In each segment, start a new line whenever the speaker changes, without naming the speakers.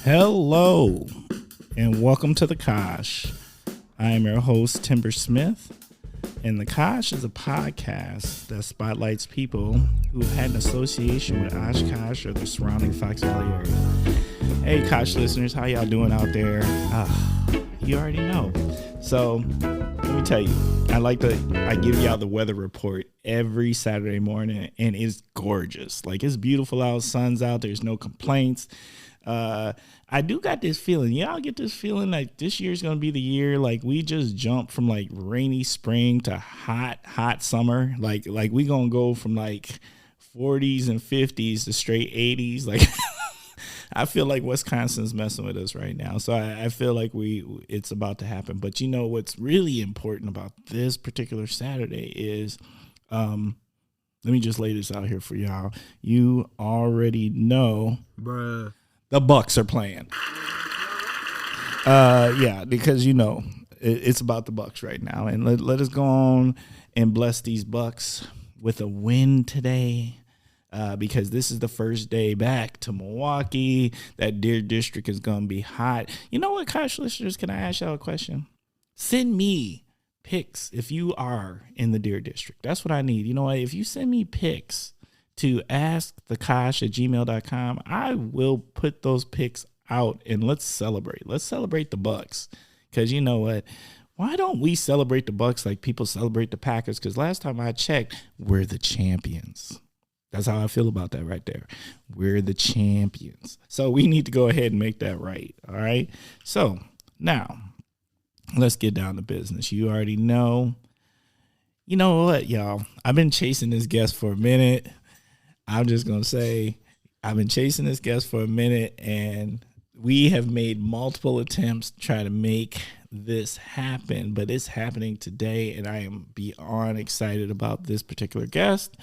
Hello, and welcome to The Kosh. I am your host, Timber Smith, and The Kosh is a podcast that spotlights people who have had an association with Oshkosh or the surrounding Fox Valley area. Hey, Kosh listeners, how y'all doing out there? You already know. So, let me tell you, I give y'all the weather report every Saturday morning, and it's gorgeous. Like, it's beautiful out, sun's out, there's no complaints. I do got this feeling. Y'all get this feeling like this year's gonna be the year. Like we just jumped from like rainy spring to hot summer. Like we gonna go from like 40s and 50s to straight 80s. Like I feel like Wisconsin's messing with us right now. So I feel like it's about to happen. But you know what's really important about this particular Saturday is, let me just lay this out here for y'all. You already know, bruh. The Bucks are playing. Yeah, because you know it's about the Bucks right now, and let us go on and bless these Bucks with a win today, because this is the first day back to Milwaukee. That Deer District is gonna be hot. You know what, Kosh listeners? Can I ask y'all a question? Send me pics if you are in the Deer District. That's what I need. You know what? If you send me pics to askthekosh@gmail.com, I will put those pics out and let's celebrate. Let's celebrate the Bucks. Because you know what? Why don't we celebrate the Bucks like people celebrate the Packers? Because last time I checked, we're the champions. That's how I feel about that right there. We're the champions. So we need to go ahead and make that right. All right. So now let's get down to business. You already know. You know what, y'all? I've been chasing this guest for a minute. I'm just going to say I've been chasing this guest for a minute, and we have made multiple attempts to try to make this happen, but it's happening today, and I am beyond excited about this particular guest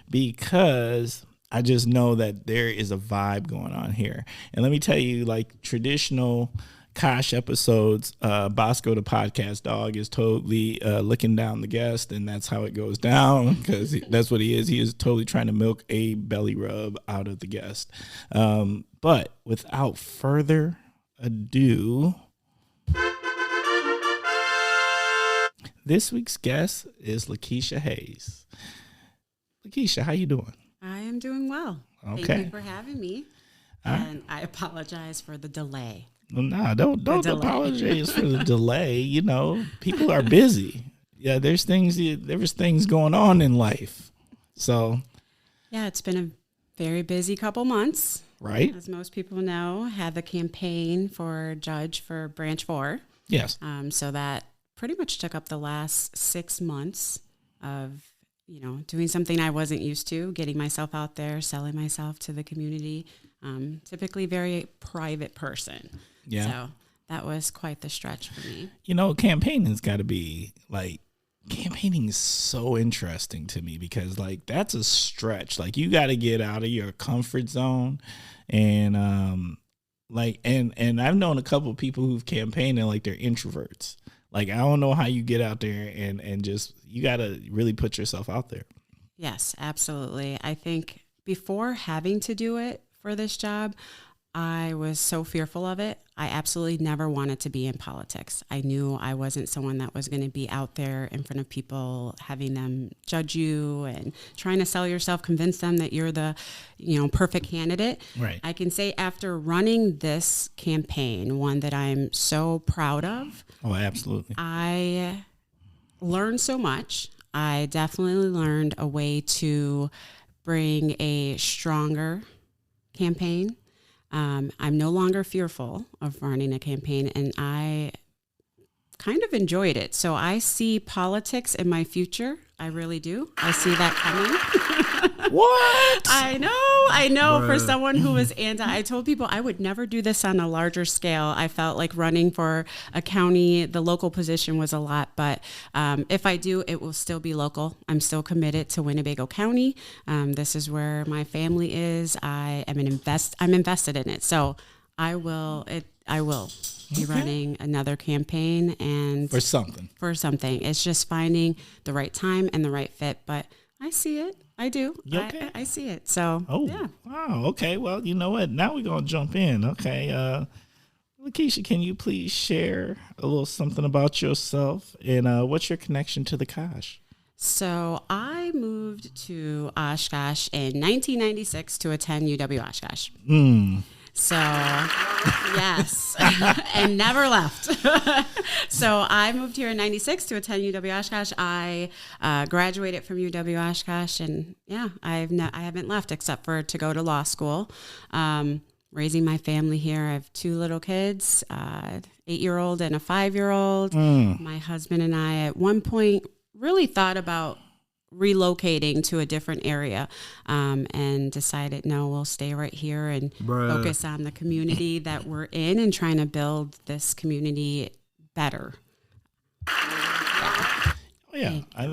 because I just know that there is a vibe going on here. And let me tell you, like traditional Kosh episodes, Bosco the podcast dog is totally looking down the guest, and that's how it goes down because that's what he is. He is totally trying to milk a belly rub out of the guest. But without further ado, this week's guest is LaKeisha Haase. LaKeisha, how you doing?
I am doing well.
Okay.
Thank you for having me. And I apologize for the delay.
No, don't apologize for the delay. You know, people are busy. Yeah, there was things going on in life. So,
yeah, it's been a very busy couple months.
Right.
As most people know, had the campaign for judge for Branch 4.
Yes.
So that pretty much took up the last 6 months of, doing something I wasn't used to, getting myself out there, selling myself to the community. Typically very private person.
Yeah.
So that was quite the stretch for me.
You know, campaigning is so interesting to me because like that's a stretch. Like you got to get out of your comfort zone, and and I've known a couple of people who've campaigned and like they're introverts. Like I don't know how you get out there and just you got to really put yourself out there.
Yes, absolutely. I think before having to do it for this job, I was so fearful of it. I absolutely never wanted to be in politics. I knew I wasn't someone that was going to be out there in front of people, having them judge you and trying to sell yourself, convince them that you're the, perfect candidate.
Right.
I can say after running this campaign, one that I'm so proud of.
Oh, absolutely.
I learned so much. I definitely learned a way to bring a stronger campaign. I'm no longer fearful of running a campaign, and I kind of enjoyed it. So I see politics in my future. I really do. I see that coming.
What?
I know. Bruh. For someone who was I told people I would never do this on a larger scale. I felt like running for a county, the local position was a lot, but if I do, it will still be local. I'm still committed to Winnebago County. This is where my family is. I'm invested in it. So I will be running another campaign and
for something.
It's just finding the right time and the right fit, but I see it. I do.
Okay?
I see it. So, yeah.
Wow. Okay. Well, you know what? Now we're going to jump in. Okay. LaKeisha, can you please share a little something about yourself and what's your connection to the Kosh?
So I moved to Oshkosh in 1996 to attend UW Oshkosh. So, yes, and never left. So I moved here in 96 to attend UW Oshkosh. I graduated from UW Oshkosh, and yeah, I haven't left except for to go to law school. Raising my family here. I have 2 little kids, 8-year-old and a 5-year-old. My husband and I at one point really thought about relocating to a different area and decided, no, we'll stay right here and focus on the community that we're in and trying to build this community better.
Yeah, I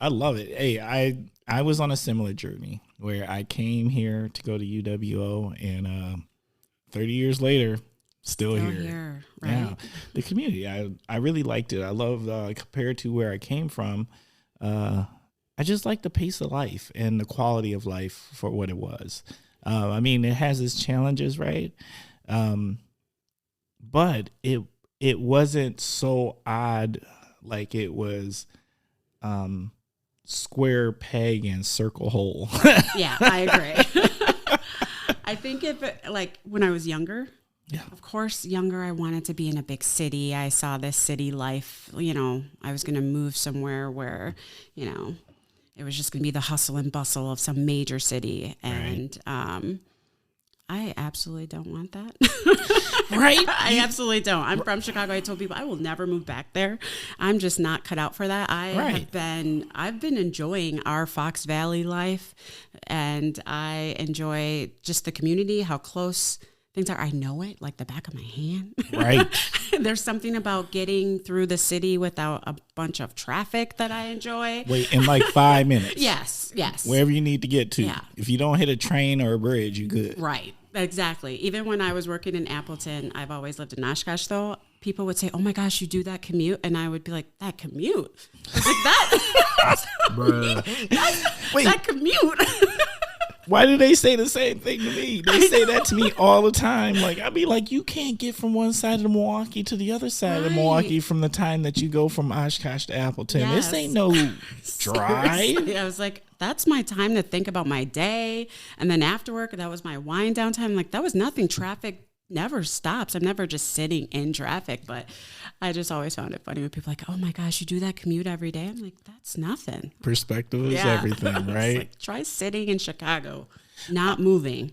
love it. Hey, I was on a similar journey where I came here to go to UWO and 30 years later, still here.
Right?
Yeah, the community, I really liked it. I love compared to where I came from. I just like the pace of life and the quality of life for what it was. I mean, it has its challenges, right? But it wasn't so odd like it was square peg and circle hole.
Yeah, I agree. I think like when I was younger, of course, I wanted to be in a big city. I saw this city life, I was going to move somewhere where, it was just going to be the hustle and bustle of some major city. And I absolutely don't want that.
Right?
I absolutely don't. I'm from Chicago. I told people I will never move back there. I'm just not cut out for that. I've been enjoying our Fox Valley life, and I enjoy just the community, how close things are. I know it like the back of my hand.
Right.
There's something about getting through the city without a bunch of traffic that I enjoy.
Wait, in like 5 minutes.
Yes.
Wherever you need to get to.
Yeah.
If you don't hit a train or a bridge, you're good.
Right. Exactly. Even when I was working in Appleton, I've always lived in Oshkosh, though. People would say, "Oh my gosh, you do that commute?" And I would be like, "That commute?" I was like, that commute.
Why do they say the same thing to me? They say that to me all the time. Like, I'd be like, you can't get from one side of Milwaukee to the other side of Milwaukee from the time that you go from Oshkosh to Appleton.
Yes.
This ain't no drive.
Seriously. I was like, that's my time to think about my day. And then after work, that was my wind down time. Like, that was nothing. Traffic never stops. I'm never just sitting in traffic. But I just always found it funny when people are like, "Oh my gosh, you do that commute every day?" I'm like, that's nothing.
Perspective is everything, right?
Like, try sitting in Chicago, not moving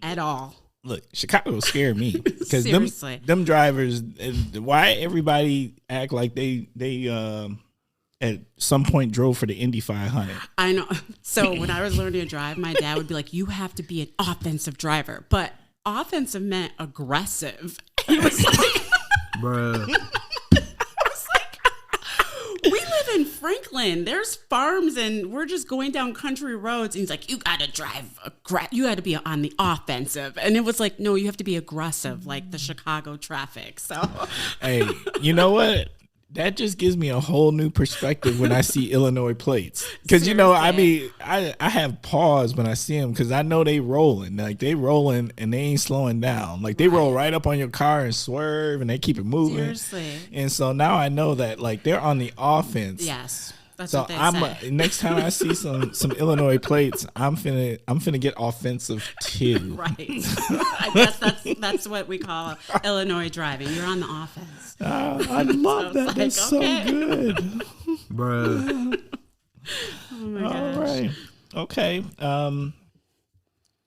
at all.
Look, Chicago scared me because
Seriously.
them drivers. Why everybody act like they at some point drove for the Indy 500?
I know. So when I was learning to drive, my dad would be like, "You have to be an offensive driver," but offensive meant aggressive. He was like,
bruh.
I was like, we live in Franklin. There's farms and we're just going down country roads. And he's like, you got to drive, you got to be on the offensive. And it was like, no, you have to be aggressive, like the Chicago traffic. So,
hey, you know what? That just gives me a whole new perspective when I see Illinois plates. Because, I mean, I have pause when I see them because I know they rolling. Like, they rolling and they ain't slowing down. Like, they roll right up on your car and swerve and they keep it moving.
Seriously.
And so now I know that, like, they're on the offense.
Yes. That's
So
what they say.
Next time I see some Illinois plates, I'm finna get offensive too.
Right. I guess that's what we call Illinois driving. You're on the offense.
I love that. That's so good, bruh.
Oh my gosh.
All right. Okay.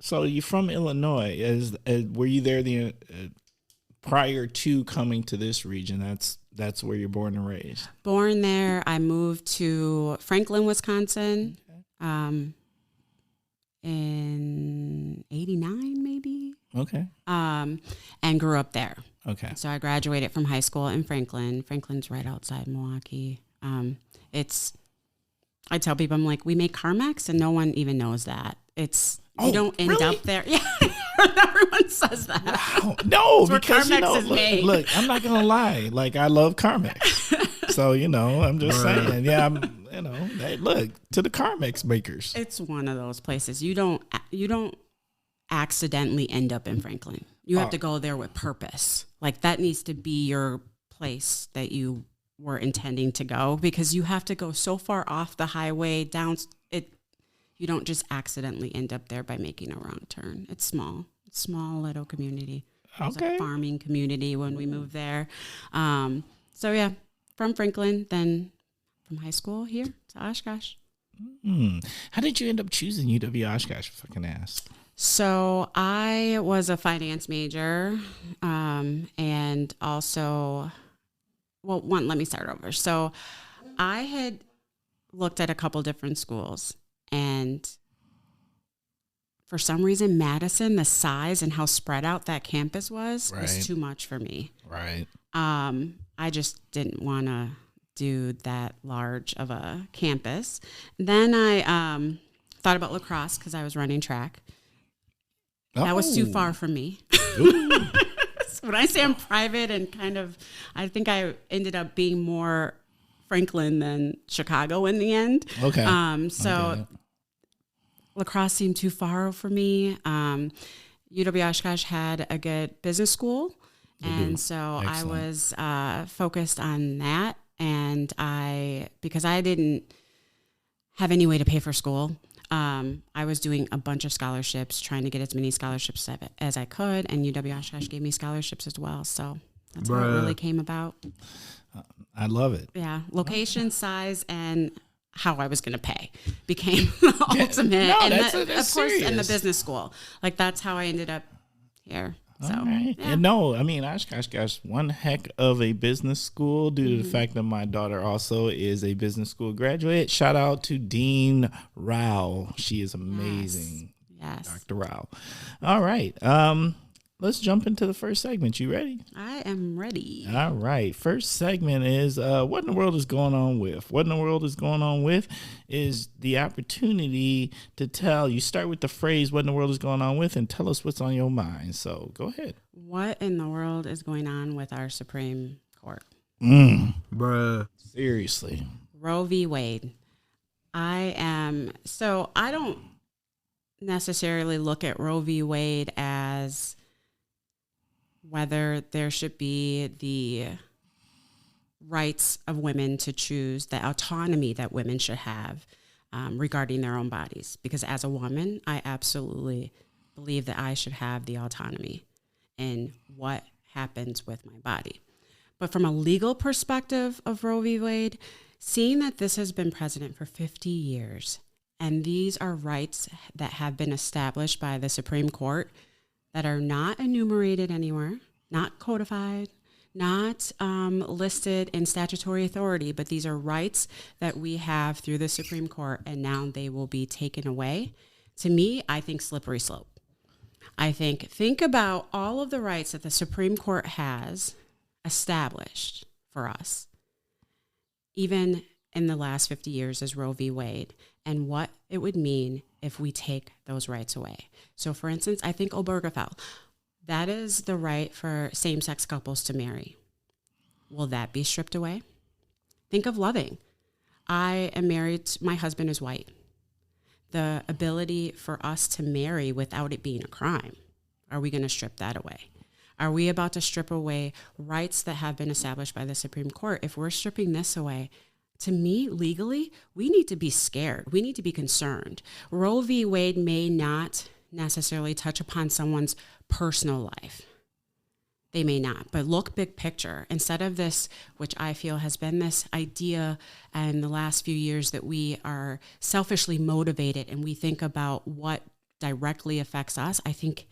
So you're from Illinois. Were you there prior to coming to this region? That's where you're born and raised.
Born there. I moved to Franklin, Wisconsin, in '89, maybe.
Okay.
And grew up there.
Okay.
So I graduated from high school in Franklin. Franklin's right outside Milwaukee. I tell people, I'm like, we make Carmex and no one even knows that. You don't end up there. Yeah. Everyone says that.
Wow. No,
that's
because
Carmex is made.
Look, I'm not gonna lie. Like, I love Carmex. So, I'm just saying. Yeah, look to the Carmex makers.
It's one of those places you don't accidentally end up in Franklin. You have to go there with purpose. Like that needs to be your place that you were intending to go, because you have to go so far off the highway down it. You don't just accidentally end up there by making a wrong turn. It's small little community. It was a farming community when we moved there. So yeah, from Franklin, then from high school here to Oshkosh.
How did you end up choosing UW Oshkosh, if I can ask?
So I was a finance major, and also, let me start over. So I had looked at a couple different schools, and for some reason, Madison, the size and how spread out that campus was too much for me.
Right.
I just didn't want to do that large of a campus. Then I thought about lacrosse because I was running track. That was too far from me. So when I say I'm private and kind of, I think I ended up being more Franklin than Chicago in the end.
Okay.
So lacrosse seemed too far for me. UW Oshkosh had a good business school. And so I was focused on that. And because I didn't have any way to pay for school, I was doing a bunch of scholarships, trying to get as many scholarships as I could. And UW Oshkosh gave me scholarships as well. So that's how it really came about.
I love it.
Yeah. Location, size, and how I was going to pay became the ultimate. No, and
that's
of course,
serious.
in the business school. Like, that's how I ended up here. So,
right. Yeah. And Oshkosh got one heck of a business school due to the fact that my daughter also is a business school graduate. Shout out to Dean Rao. She is amazing.
Yes.
Dr. Rao. All right. Let's jump into the first segment. You ready?
I am ready.
All right. First segment is what in the world is going on with? What in the world is going on with is the opportunity to tell. You start with the phrase, what in the world is going on with, and tell us what's on your mind. So go ahead.
What in the world is going on with our Supreme Court?
Bruh. Seriously.
Roe v. Wade. I don't necessarily look at Roe v. Wade as whether there should be the rights of women to choose, the autonomy that women should have regarding their own bodies. Because as a woman, I absolutely believe that I should have the autonomy in what happens with my body. But from a legal perspective of Roe v. Wade, seeing that this has been precedent for 50 years, and these are rights that have been established by the Supreme Court that are not enumerated anywhere, not codified, not listed in statutory authority, but these are rights that we have through the Supreme Court, and now they will be taken away. To me, I think slippery slope. I think about all of the rights that the Supreme Court has established for us, even in the last 50 years as Roe v. Wade, and what it would mean if we take those rights away. So for instance, I think Obergefell, that is the right for same-sex couples to marry. Will that be stripped away? Think of Loving. I am married, my husband is white. The ability for us to marry without it being a crime, are we going to strip that away? Are we about to strip away rights that have been established by the Supreme Court? If we're stripping this away, to me, legally, we need to be scared. We need to be concerned. Roe v. Wade may not necessarily touch upon someone's personal life. They may not, but look big picture. Instead of this, which I feel has been this idea in the last few years that we are selfishly motivated and we think about what directly affects us, I think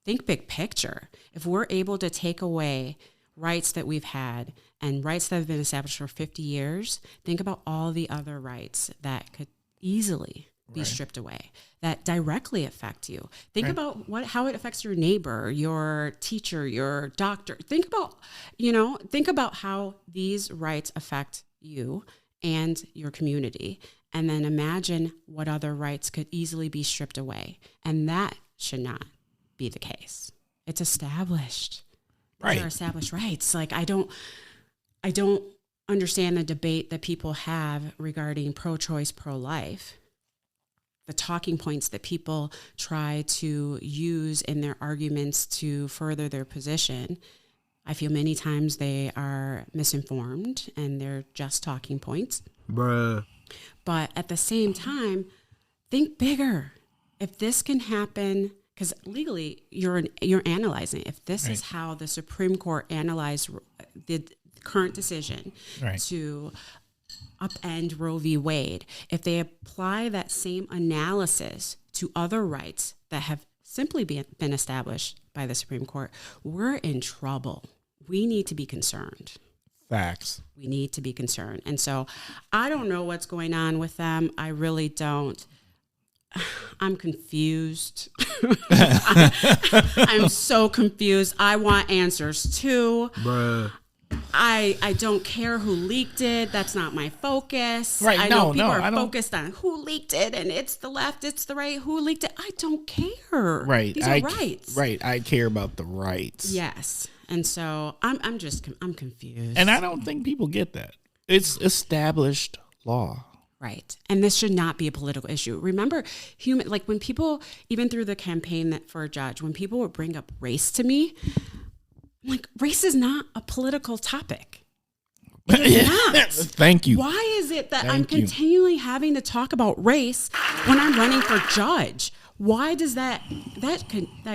big picture. If we're able to take away rights that we've had and rights that have been established for 50 years, think about all the other rights that could easily be stripped away that directly affect you. Think about how it affects your neighbor, your teacher, your doctor. Think about how these rights affect you and your community. And then imagine what other rights could easily be stripped away. And that should not be the case. It's established. These are established rights. Like I don't understand the debate that people have regarding pro-choice, pro-life, the talking points that people try to use in their arguments to further their position, I feel many times they are misinformed and they're just talking points.
Bruh.
But at the same time, think bigger. If this can happen, because legally you're analyzing. If this is how the Supreme Court analyzed the current decision to upend Roe v. Wade, if they apply that same analysis to other rights that have simply been established by the Supreme Court, we're in trouble. We need to be concerned.
Facts.
We need to be concerned. And so I don't know what's going on with them. I really don't. I'm confused. I'm so confused. I want answers too.
Bruh.
I don't care who leaked it. That's not my focus.
Right.
I know
No,
people
no,
are
I don't-
focused on who leaked it and it's the left, it's the right. Who leaked it? I don't care.
Right.
These are rights.
Right. I care about the rights.
Yes. And so I'm confused.
And I don't think people get that. It's established law.
Right. And this should not be a political issue. Remember, like when people, even through the campaign for a judge, when people would bring up race to me, I'm like, race is not a political topic. It's not.
Thank you.
Why is it that I'm
Thank you.
continually having to talk about race when I'm running for judge? Why does that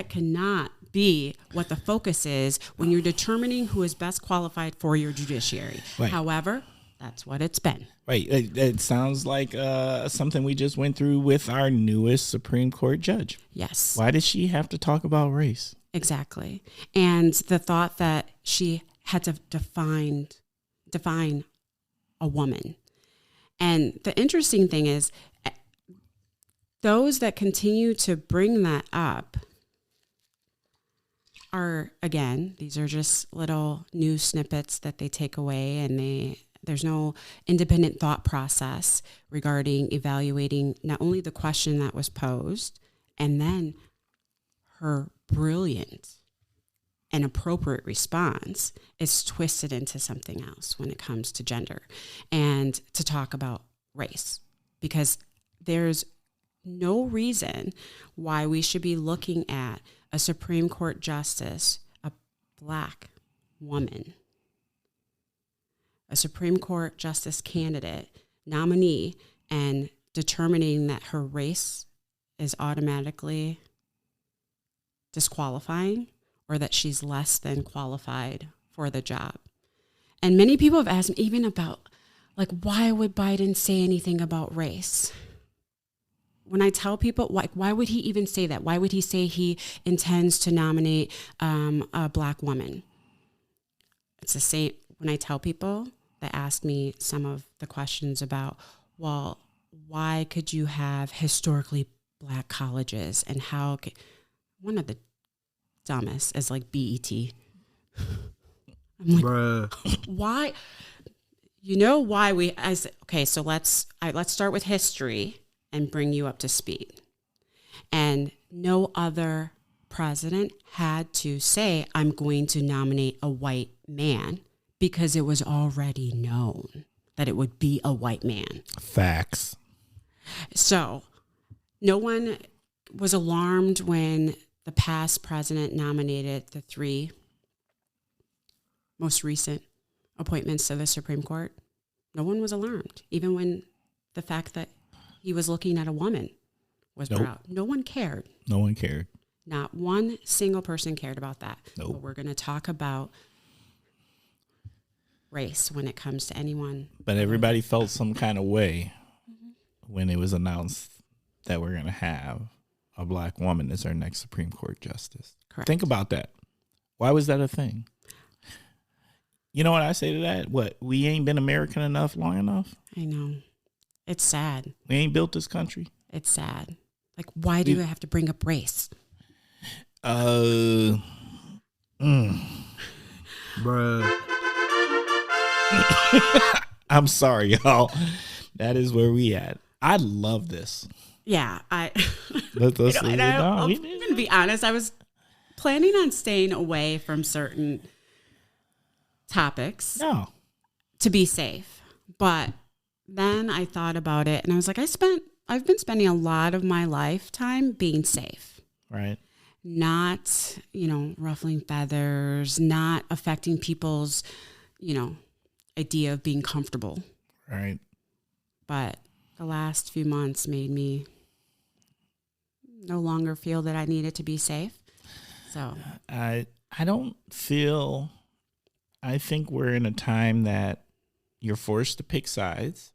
cannot be what the focus is when you're determining who is best qualified for your judiciary?
Right.
However, that's what it's been.
Right. It sounds like something we just went through with our newest Supreme Court judge.
Yes.
Why did she have to talk about race?
Exactly. And the thought that she had to define a woman. And the interesting thing is, those that continue to bring that up are, again, these are just little news snippets that they take away, and there's no independent thought process regarding evaluating not only the question that was posed, and then her brilliant and appropriate response is twisted into something else when it comes to gender and to talk about race, because there's no reason why we should be looking at a Supreme Court justice, a Black woman, a Supreme Court justice candidate, nominee, and determining that her race is automatically disqualifying or that she's less than qualified for the job. And many people have asked me even about, like, why would Biden say anything about race? When I tell people, like, why would he even say that? Why would he say he intends to nominate a Black woman? It's the same when I tell people that ask me some of the questions about, well, why could you have historically Black colleges, and how one of the dumbest is like BET. I'm like,
bruh.
Why? You know why I said, okay, so let's start with history and bring you up to speed. And no other president had to say, I'm going to nominate a white man, because it was already known that it would be a white man.
Facts.
So no one was alarmed when the past president nominated the 3 most recent appointments to the Supreme Court. No one was alarmed, even when the fact that he was looking at a woman was brought out. No one cared.
No one cared.
Not one single person cared about that.
Nope.
But we're going to talk about race when it comes to anyone.
But everybody felt some kind of way when it was announced that we're going to have a Black woman as our next Supreme Court justice.
Correct.
Think about that. Why was that a thing? You know what I say to that? What? We ain't been American enough long enough?
I know. It's sad.
We ain't built this country?
It's sad. Like, why do you have to bring up race?
Bruh.
I'm sorry, y'all. That is where we at. I love this.
Yeah,
Let's leave it down.
I'm going to be honest. I was planning on staying away from certain topics
No.
to be safe. But then I thought about it and I was like, I've been spending a lot of my lifetime being safe.
Right.
Not, ruffling feathers, not affecting people's, idea of being comfortable.
Right.
But the last few months made me no longer feel that I needed to be safe. So
I think we're in a time that you're forced to pick sides,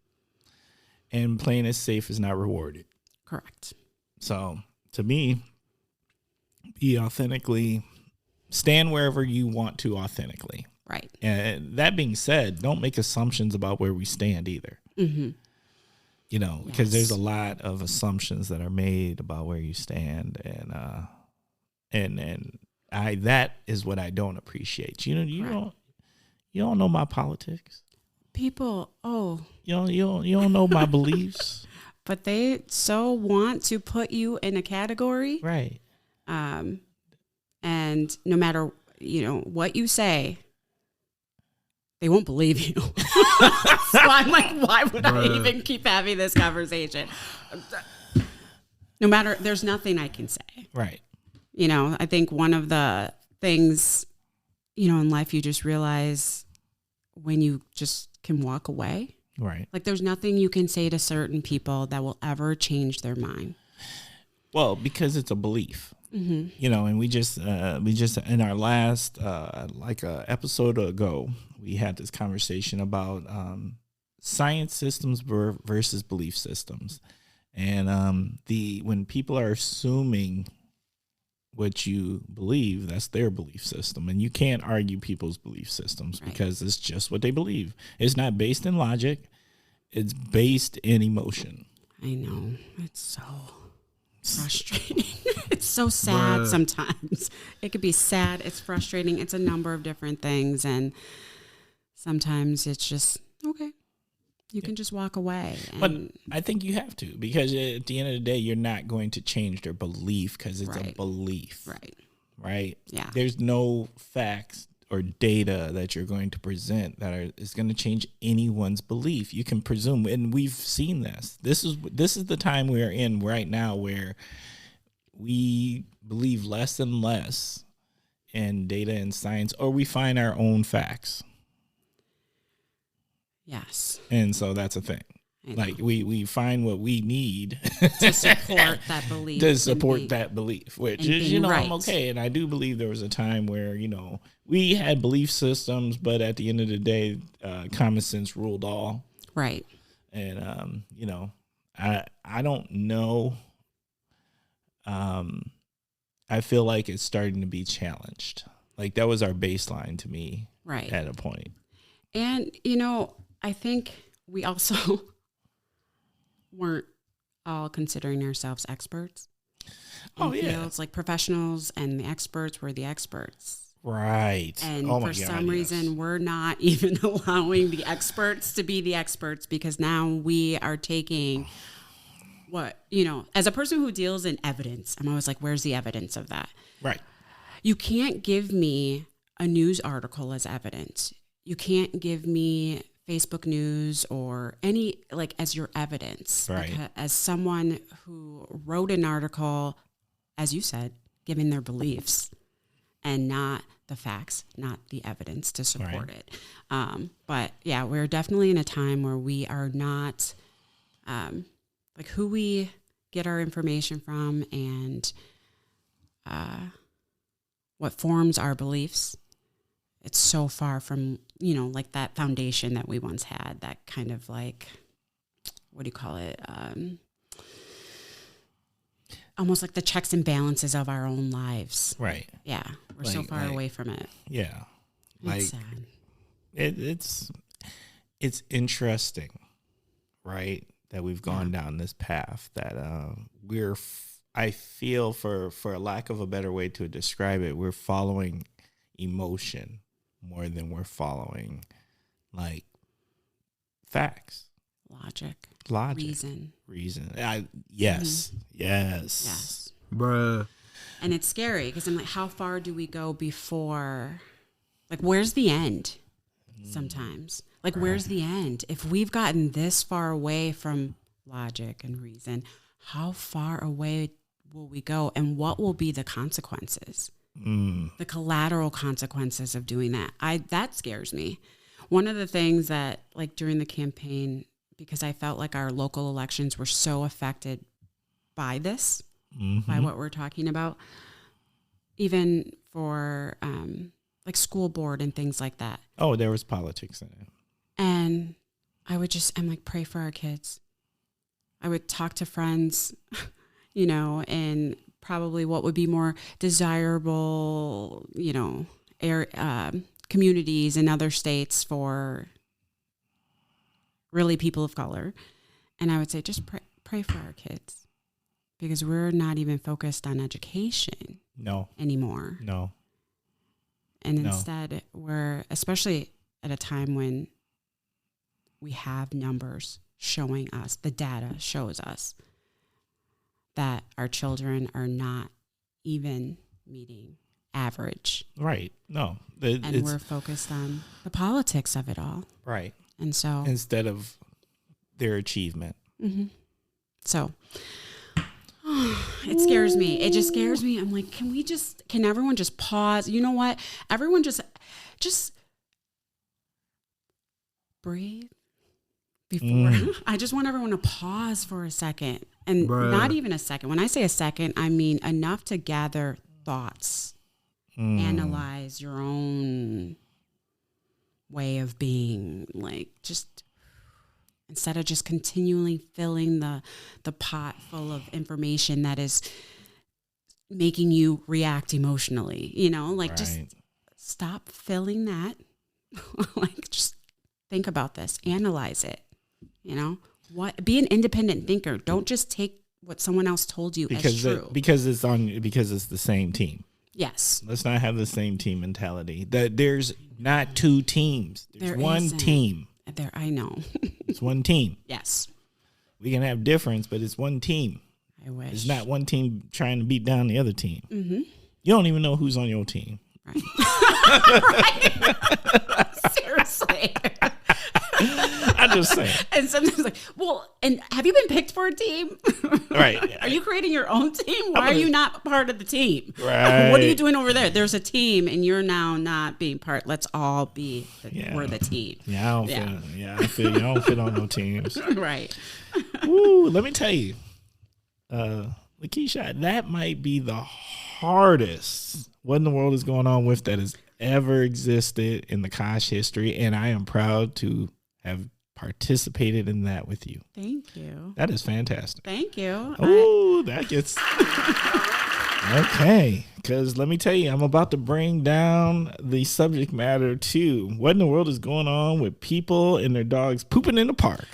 and playing it safe is not rewarded.
Correct.
So to me, be authentically, stand wherever you want to authentically.
Right.
And that being said, don't make assumptions about where we stand either.
Mm-hmm.
Because there's a lot of assumptions that are made about where you stand, and that is what I don't appreciate. You don't know my politics.
People,
you don't know my beliefs.
But they so want to put you in a category,
right?
And no matter what you say, they won't believe you. So I'm like, why would I even keep having this conversation? No matter, there's nothing I can say.
Right.
I think one of the things, in life you just realize when you just can walk away.
Right.
Like there's nothing you can say to certain people that will ever change their mind.
Well, because it's a belief.
Mm-hmm.
And we just in our last episode ago, we had this conversation about science systems versus belief systems, and when people are assuming what you believe, that's their belief system, and you can't argue people's belief systems because it's just what they believe. It's not based in logic; it's based in emotion.
I know, it's so frustrating. It's so sad sometimes. It could be sad. It's frustrating. It's a number of different things. And sometimes it's just, okay, you can just walk away.
But I think you have to, because at the end of the day, you're not going to change their belief because it's a belief.
Right.
Right?
Yeah.
There's no facts or data that you're going to present that is going to change anyone's belief. You can presume, and we've seen this. This is the time we're in right now where we believe less and less in data and science, or we find our own facts.
Yes.
And so that's a thing. Like we find what we need
to support that belief.
To support that belief, which is,
right.
I'm okay. And I do believe there was a time where, we had belief systems, but at the end of the day, common sense ruled all.
Right.
And, I don't know. I feel like it's starting to be challenged. Like that was our baseline to me.
Right.
At a point.
And, I think we also weren't all considering ourselves experts in fields, like professionals, and the experts were the experts.
Right.
And for some reason, we're not even allowing the experts to be the experts, because now we are taking as a person who deals in evidence, I'm always like, where's the evidence of that?
Right.
You can't give me a news article as evidence. You can't give me Facebook news or any as your evidence.
Right.
Because as someone who wrote an article, as you said, giving their beliefs and not the facts, not the evidence to support it. But yeah, we're definitely in a time where we are not who we get our information from and what forms our beliefs. It's so far from, that foundation that we once had, that kind of what do you call it? Almost like the checks and balances of our own lives.
Right.
Yeah. We're so far away from it.
Yeah.
It's sad.
It's interesting, right, that we've gone down this path that I feel, for a lack of a better way to describe it, we're following emotion more than we're following facts, logic, reason. Yes.
Bruh. And it's scary because I'm like, how far do we go before? Where's the end? sometimes. Like, where's the end? If we've gotten this far away from logic and reason, how far away will we go? And what will be the consequences? The collateral consequences of doing that. That scares me. One of the things that, like, during the campaign, because I felt like our local elections were so affected by this, by what we're talking about, even for like school board and things like that.
Oh, there was politics in it.
And I'm like, pray for our kids. I would talk to friends, you know, and probably what would be more desirable, you know, communities in other states for really people of color. And I would say, just pray for our kids, because we're not even focused on education anymore.
No.
And instead we're, especially at a time when we have numbers showing us, the data shows us that our children are not even meeting average.
Right. No.
And we're focused on the politics of it all.
Right.
And so
instead of their achievement.
So it scares me. It just scares me. I'm like, can everyone just pause? You know what? Everyone just breathe before. I just want everyone to pause for a second, and not even a second. When I say a second, I mean enough to gather thoughts, analyze your own way of being, like, just instead of just continually filling the pot full of information that is making you react emotionally, you know, like just stop filling that. Like, just think about this, analyze it, you know, be an independent thinker. Don't just take what someone else told you as true.
Because it's the same team.
Yes.
Let's not have the same team mentality. There's not two teams. There's one team.
I know.
It's one team.
Yes.
We can have difference, but it's one team.
I wish.
It's not one team trying to beat down the other team. You don't even know who's on your team.
Right. Seriously.
I'm just saying.
And sometimes like, well, and have you been picked for a team?
Right.
Are you creating your own team? Why are you not part of the team?
Right.
What are you doing over there? There's a team and you're now not being part. Let's all be, we're the team.
Yeah, I feel you. I don't fit on no teams.
Right.
Ooh, let me tell you, LaKeisha, that might be the hardest what in the world is going on with that has ever existed in the Kosh history, and I am proud to have participated in that with you.
Thank you.
That is fantastic.
Thank you.
Oh, that gets okay. Because let me tell you, I'm about to bring down the subject matter too. What in the world is going on with people and their dogs pooping in the park?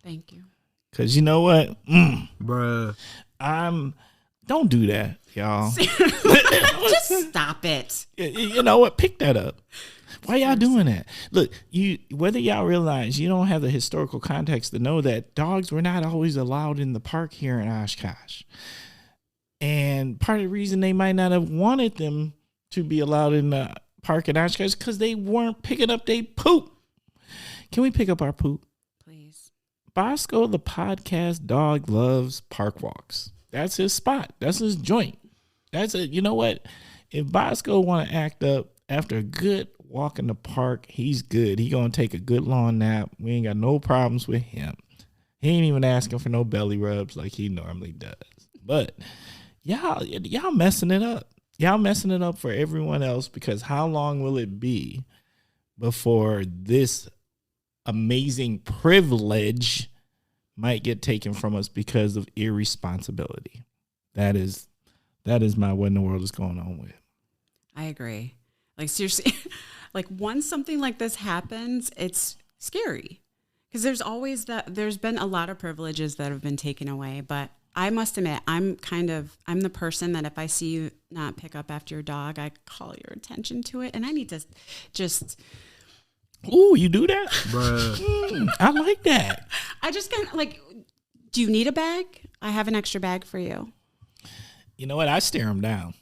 Thank you.
Because you know what,
bruh,
don't do that, y'all.
Just stop it.
You know what? Pick that up. Why y'all doing that? Look, whether y'all realize you don't have the historical context to know that dogs were not always allowed in the park here in Oshkosh. And part of the reason they might not have wanted them to be allowed in the park in Oshkosh because they weren't picking up their poop. Can we pick up our poop?
Please.
Bosco, the podcast dog, loves park walks. That's his spot. That's his joint. That's it. You know what? If Bosco want to act up after a good walk in the park, he's good. He gonna take a good long nap. We ain't got no problems with him. He ain't even asking for no belly rubs like he normally does. But y'all messing it up. Y'all messing it up for everyone else, because how long will it be before this amazing privilege might get taken from us because of irresponsibility? That is my what in the world is going on with.
I agree. Like, seriously, like, once something like this happens, it's scary, because there's been a lot of privileges that have been taken away. But I must admit, I'm the person that if I see you not pick up after your dog, I call your attention to it, and I need to just.
Ooh, you do that?
Bruh.
I like that.
I just kind of like, do you need a bag? I have an extra bag for you.
You know what? I stare him down.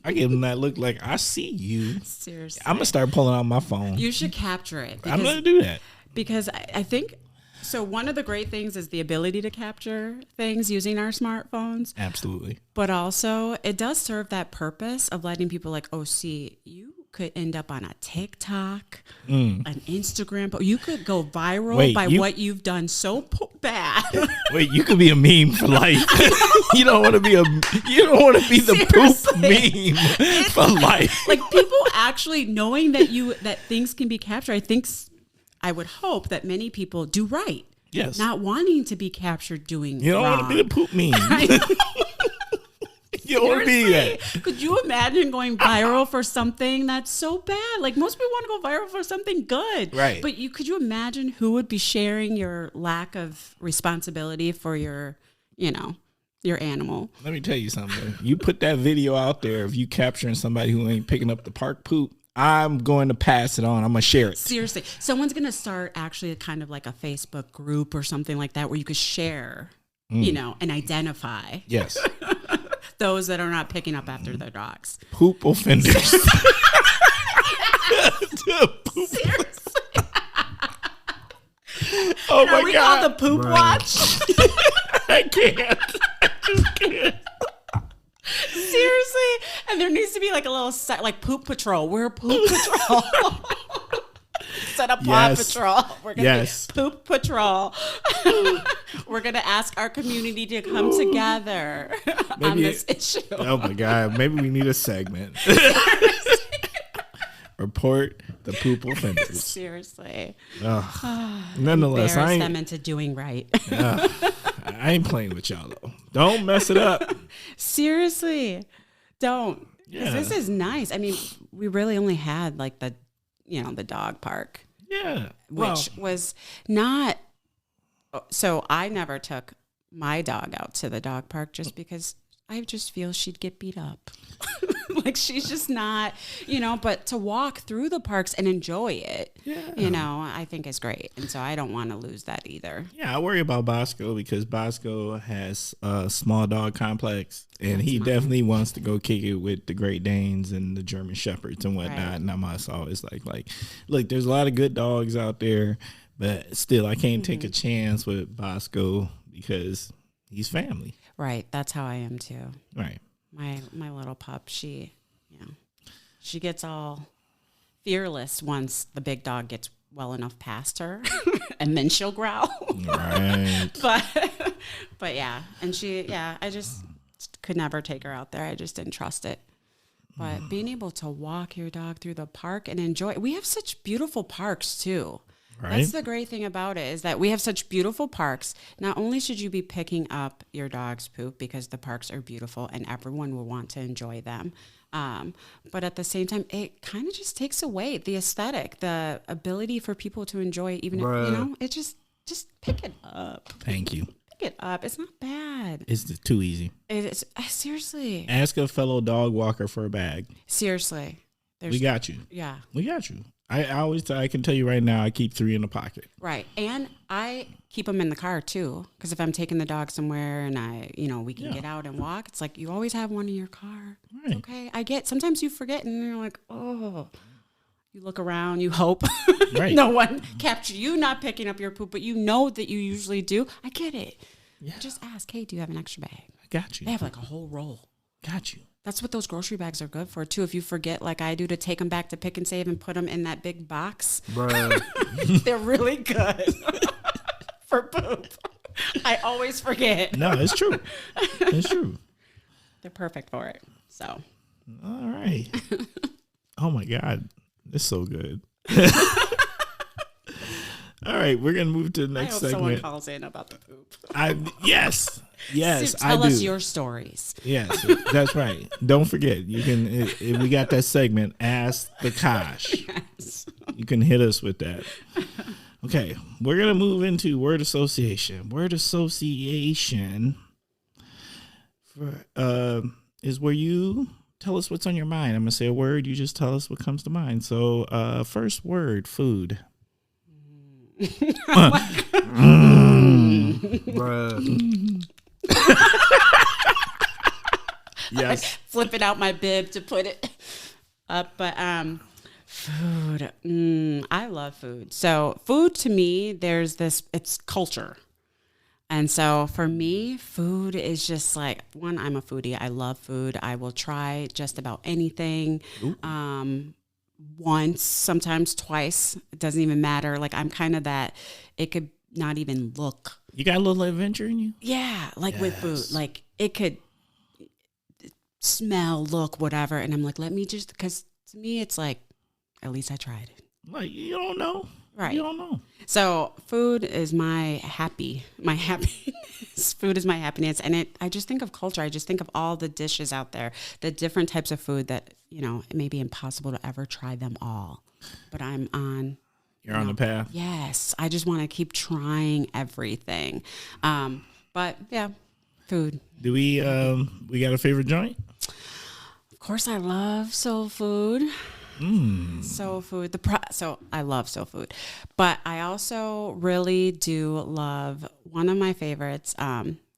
I give them that look like, I see you.
Seriously.
I'm going to start pulling out my phone.
You should capture it.
I'm going to do that.
Because I think, so one of the great things is the ability to capture things using our smartphones.
Absolutely.
But also, it does serve that purpose of letting people like, oh, see, you could end up on a TikTok, an Instagram, but you could go viral by what you've done so bad.
Wait, you could be a meme for life. You don't want to be the poop meme for life.
Like people actually knowing that things can be captured. I would hope that many people do right.
Yes.
Not wanting to be captured doing
You don't
wrong.
want to be the poop meme. You don't want to be that.
Could you imagine going viral for something that's so bad? Like most people want to go viral for something good.
Right.
But could you imagine who would be sharing your lack of responsibility for your animal?
Let me tell you something. You put that video out there of you capturing somebody who ain't picking up the park poop, I'm going to pass it on. I'm going to share it.
Seriously. Someone's going to start actually kind of like a Facebook group or something like that where you could share, and identify.
Yes.
Those that are not picking up after their dogs.
Poop offenders.
Seriously.
Oh my
we
God.
call the poop watch?
I can't. I just can't.
Seriously. And there needs to be like a little set, like poop patrol. We're poop patrol. Set up paw patrol. We're gonna be poop patrol. We're gonna ask our community to come together on this issue.
Oh my God! Maybe we need a segment. Report the poop offenders.
Seriously.
Nonetheless,
embarrass them into doing right.
I ain't playing with y'all though. Don't mess it up.
Seriously, don't.
Yeah.
This is nice. I mean, we really only had like the dog park.
Yeah.
Which was not. So I never took my dog out to the dog park just because I just feel she'd get beat up. Like she's just not, but to walk through the parks and enjoy it, I think is great. And so I don't want to lose that either.
Yeah, I worry about Bosco because Bosco has a small dog complex and he definitely wants to go kick it with the Great Danes and the German Shepherds and whatnot. Right. And I'm always like, look, there's a lot of good dogs out there, but still I can't take a chance with Bosco because he's family.
Right. That's how I am too.
Right.
My little pup, she gets all fearless once the big dog gets well enough past her, and then she'll growl.
Right.
But yeah, and I just could never take her out there. I just didn't trust it. But being able to walk your dog through the park and enjoy, we have such beautiful parks too. Right. That's the great thing about it is that we have such beautiful parks. Not only should you be picking up your dog's poop because the parks are beautiful and everyone will want to enjoy them, but at the same time, it kind of just takes away the aesthetic, the ability for people to enjoy even if, it just pick it up.
Thank you.
Pick it up. It's not bad.
It's too easy.
It's seriously.
Ask a fellow dog walker for a bag.
Seriously.
We got you.
Yeah.
We got you. I can tell you right now, I keep 3 in the pocket.
Right. And I keep them in the car too. Because if I'm taking the dog somewhere and we can get out and walk, it's like you always have one in your car.
Right.
It's okay. Sometimes you forget and you're like, oh, you look around, you hope
right.
No one captured you not picking up your poop, but you know that you usually do. I get it. Yeah. Just ask, hey, do you have an extra bag?
I got you.
They have like a whole roll.
Got you.
That's what those grocery bags are good for, too. If you forget, like I do, to take them back to Pick and Save and put them in that big box.
Bruh.
They're really good for poop. I always forget.
No, it's true. It's true.
They're perfect for it. So.
All right. Oh, my God. It's so good. All right. We're going to move to the next segment.
Someone calls in about the poop.
Yes. Yes,
so tell us your stories.
Yes, that's right. Don't forget, you can. We got that segment, Ask the Kosh.
Yes.
You can hit us with that. Okay, we're gonna move into word association. Word association is where you tell us what's on your mind. I'm gonna say a word. You just tell us what comes to mind. So, first word, food.
Bruh.
Yes.
Flipping out my bib to put it up. But food. I love food. So food to me, it's culture. And so for me, food is just like, one, I'm a foodie. I love food. I will try just about anything. Once, sometimes twice. It doesn't even matter. Like I'm kind of that, it could not even look.
You got a little adventure in you?
Yeah, like with food. Like it could smell, look, whatever. And I'm like, because to me, it's like, at least I tried it.
Like, you don't know.
Right.
You don't know.
So food is my happiness. Food is my happiness. And I just think of culture. I just think of all the dishes out there, the different types of food that, it may be impossible to ever try them all. But I'm on.
You're on the path.
Yes. I just want to keep trying everything. But yeah, food.
Do we got a favorite joint?
Of course, I love soul food. Soul food. So I love soul food, but I also really do love one of my favorites.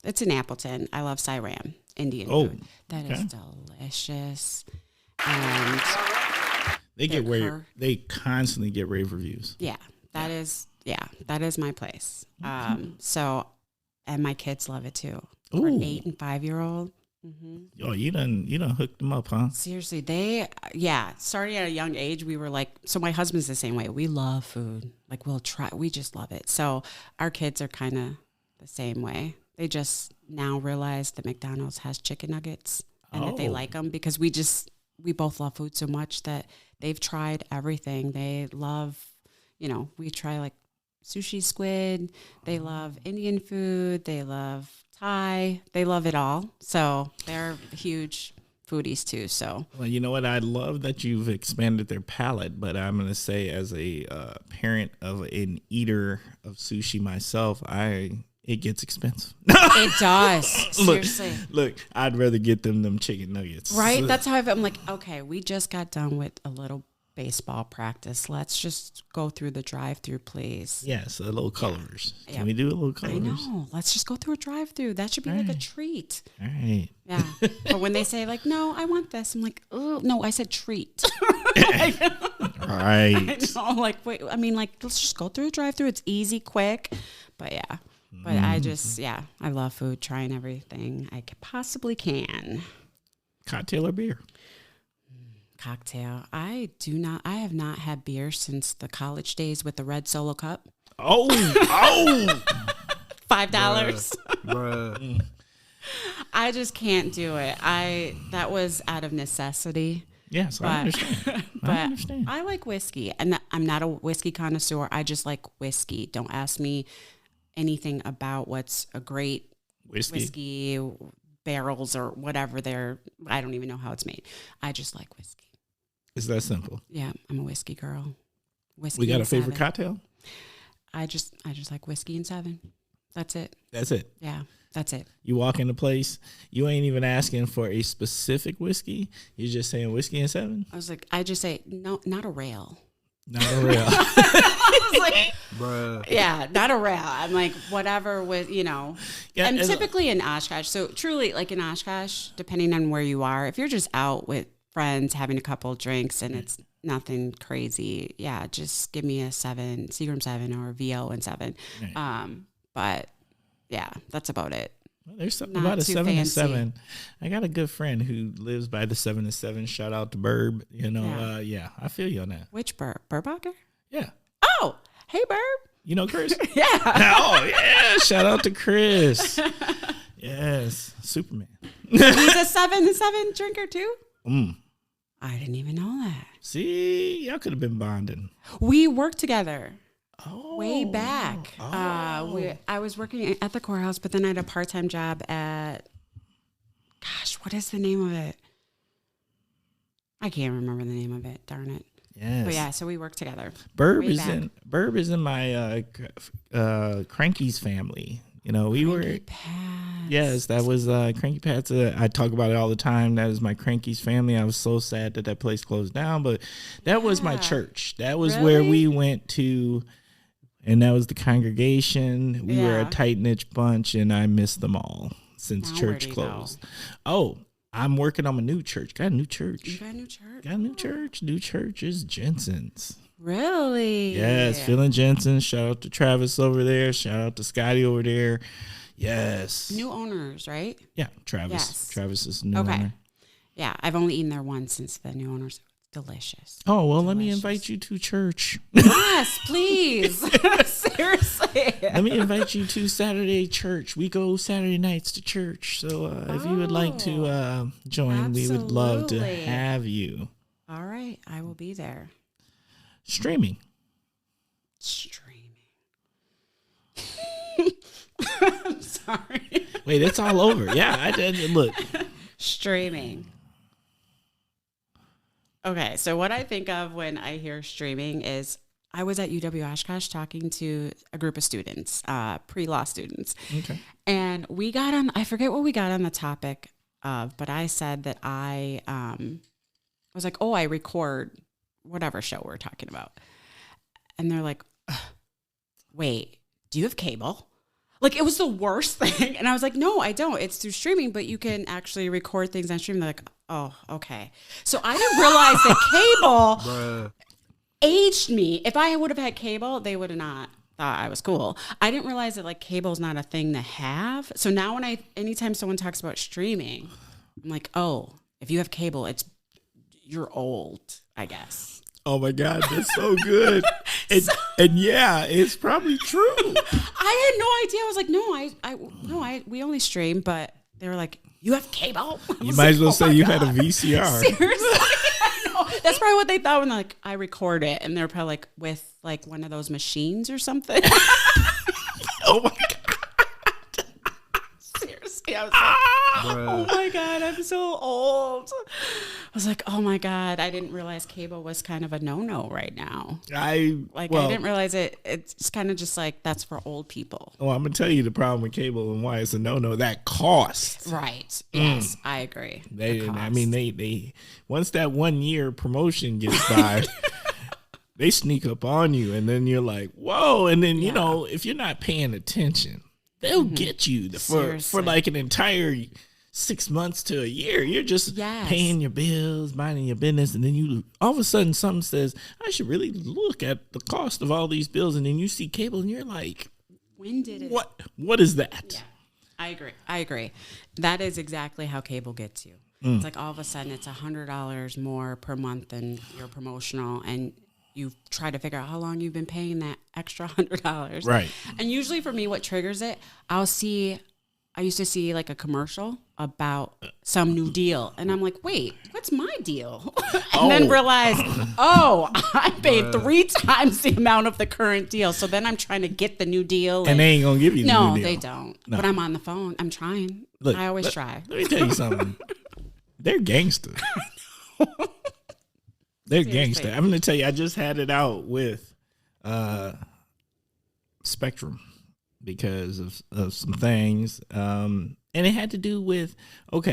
It's in Appleton. I love Siram Indian food. That is delicious, and
they constantly get rave reviews.
Yeah, that is my place. So, and my kids love it too. Our 8 and 5-year-old. Mm-hmm.
Oh, you done hooked them up, huh?
Seriously, starting at a young age, we were like, so my husband's the same way. We love food. Like we just love it. So our kids are kind of the same way. They just now realize that McDonald's has chicken nuggets and that they like them because we both love food so much that they've tried everything. They love, we try like sushi, squid. They love Indian food. They love Thai. They love it all. So they're huge foodies too. So,
well, you know what? I love that you've expanded their palate, but I'm going to say as a parent of an eater of sushi myself, it gets expensive.
It does. Seriously.
Look, I'd rather get them chicken nuggets.
Right? That's how I'm like, okay, we just got done with a little baseball practice. Let's just go through the drive-through, please.
Yes, a little colors. Yeah. Can we do a little colors?
I know. Let's just go through a drive-through. That should be like a treat.
All right.
Yeah. But when they say like, no, I want this, I'm like, oh, no, I said treat.
Right.
I know, like, wait, I mean, like, let's just go through the drive-through. It's easy, quick. But yeah. But I love food, trying everything I possibly can.
Cocktail or beer?
Cocktail. I have not had beer since the college days with the red Solo cup.
$5.
Bruh.
I just can't do it. That was out of necessity.
Yes, I understand. I understand.
I like whiskey, and I'm not a whiskey connoisseur. I just like whiskey. Don't ask me anything about what's a great whiskey barrels or whatever I don't even know how it's made. I just like whiskey.
It's that simple.
Yeah, I'm a whiskey girl. Whiskey.
We got a favorite
7.
cocktail?
I just like whiskey and 7. That's it.
That's it.
Yeah, that's it.
You walk into place, you ain't even asking for a specific whiskey. You're just saying whiskey and 7?
I just say, no, not a rail.
Not a rail.
Like,
bruh.
Yeah, not a rail. I'm like, whatever with, Yeah, and typically in Oshkosh, so truly like in Oshkosh, depending on where you are, if you're just out with friends having a couple of drinks and it's nothing crazy, yeah, just give me a 7, Seagram 7 or VO and 7. Right. But yeah, that's about it.
Well, there's something about a 7 and 7. I got a good friend who lives by the 7 and 7. Shout out to Burb. Yeah, I feel you on that.
Which Burb? Burbacher?
Yeah.
Oh, hey Burb.
You know Chris?
Yeah.
Oh yeah. Shout out to Chris. Yes, Superman.
He's a 7 and 7 drinker too. I didn't even know that.
See, y'all could have been bonding.
We worked together.
Oh.
Way back. I was working at the courthouse, but then I had a part-time job at, what is the name of it? I can't remember the name of it. Darn it.
Yes.
But yeah, so we worked together.
Burb is in my Cranky's family.
Cranky Pats.
Yes, that was Cranky Pats. I talk about it all the time. That was my Cranky's family. I was so sad that place closed down, but that was my church. That was where we went to, and that was the congregation. We were a tight-knit bunch, and I miss them all since church closed. Oh, I'm working on a new church. Got a new church.
You got a new church?
Got a new church. New church is Jensen's.
Really?
Yes, Phil and Jensen. Shout out to Travis over there. Shout out to Scotty over there. Yes.
New owners, right?
Yeah, Travis.
Yes.
Travis is new
Okay.
owner.
Yeah, I've only eaten there once since the new owners. Delicious.
Oh, well, let me invite you to church.
Yes, please. Seriously.
Let me invite you to Saturday church. We go Saturday nights to church. So if you would like to join, we would love to
absolutely.
have you.
All right, I will be there.
Streaming.
I'm sorry.
Wait, it's all over. Yeah, I did. Look.
Streaming. Okay, so what I think of when I hear streaming is I was at UW Oshkosh talking to a group of students, pre-law students.
Okay.
And we got on, I forget what we got on the topic of, but I said that I was like, oh, I record whatever show we're talking about. And they're like, wait, do you have cable? Like, it was the worst thing. And I was like, no, I don't. It's through streaming, but you can actually record things on streaming. They're like, oh, okay. So I didn't realize that cable aged me. If I would have had cable, they would have not thought I was cool. I didn't realize that like cable is not a thing to have. So now anytime someone talks about streaming, I'm like, oh, if you have cable, you're old, I guess.
Oh my God, that's so good. And yeah, it's probably true.
I had no idea. I was like, no, we only stream, but they were like, you have cable?
You might as well say you had a VCR.
Seriously? I know. That's probably what they thought when they're like, I record it. And they're probably like with like one of those machines or something.
Oh my God.
Seriously. I was like, oh my God, I'm so old. I was like, oh my God, I didn't realize cable was kind of a no-no right now. I didn't realize it. It's kind of just like, that's for old people.
Oh, I'm going to tell you the problem with cable and why it's a no-no. That cost.
Right. Yes, I agree.
They once that 1 year promotion gets by, they sneak up on you and then you're like, whoa. And then, you know, if you're not paying attention, they'll get you for like an entire 6 months to a year. You're just paying your bills, minding your business, and then you all of a sudden something says, I should really look at the cost of all these bills, and then you see cable and you're like,
when did it?
What is that?
Yeah, I agree. That is exactly how cable gets you. It's like all of a sudden it's $100 more per month than your promotional, and you try to figure out how long you've been paying that extra $100.
Right.
And usually for me, what triggers it, I used to see like a commercial about some new deal. And I'm like, wait, what's my deal? And then realize, I paid 3 times the amount of the current deal. So then I'm trying to get the new deal.
And they ain't going to give you the new deal.
No, they don't. No. But I'm on the phone. I'm trying.
Look,
I always try.
Let me tell you something. They're gangster. They're gangster. I'm going to tell you, I just had it out with Spectrum because of some things. And it had to do with,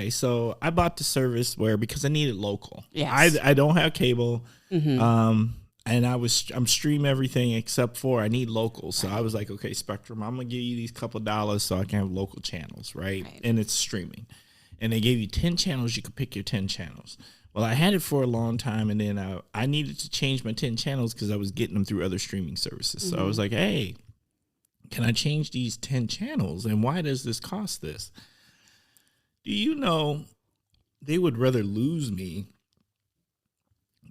so I bought the service because I needed local.
Yes.
I don't have cable. Mm-hmm. And I'm stream everything except for I need local. So I was like, okay, Spectrum, I'm going to give you these couple dollars so I can have local channels, right? And it's streaming. And they gave you 10 channels. You could pick your 10 channels. Well, I had it for a long time, and then I needed to change my 10 channels because I was getting them through other streaming services. Mm-hmm. So I was like, hey, can I change these 10 channels? And why does this cost this? Do you know they would rather lose me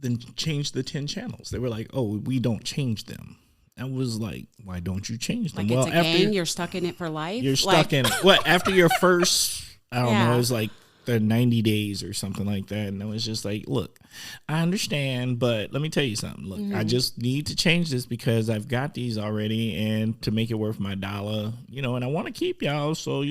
than change the 10 channels? They were like, oh, we don't change them. I was like, why don't you change them?
Like, it's a game, you're stuck in it for life?
You're stuck in it. What, after your first, I don't know, it was like the 90 days or something like that. And I was just like, look, I understand, but let me tell you something. Look, I just need to change this because I've got these already, and to make it worth my dollar, and I want to keep y'all. So,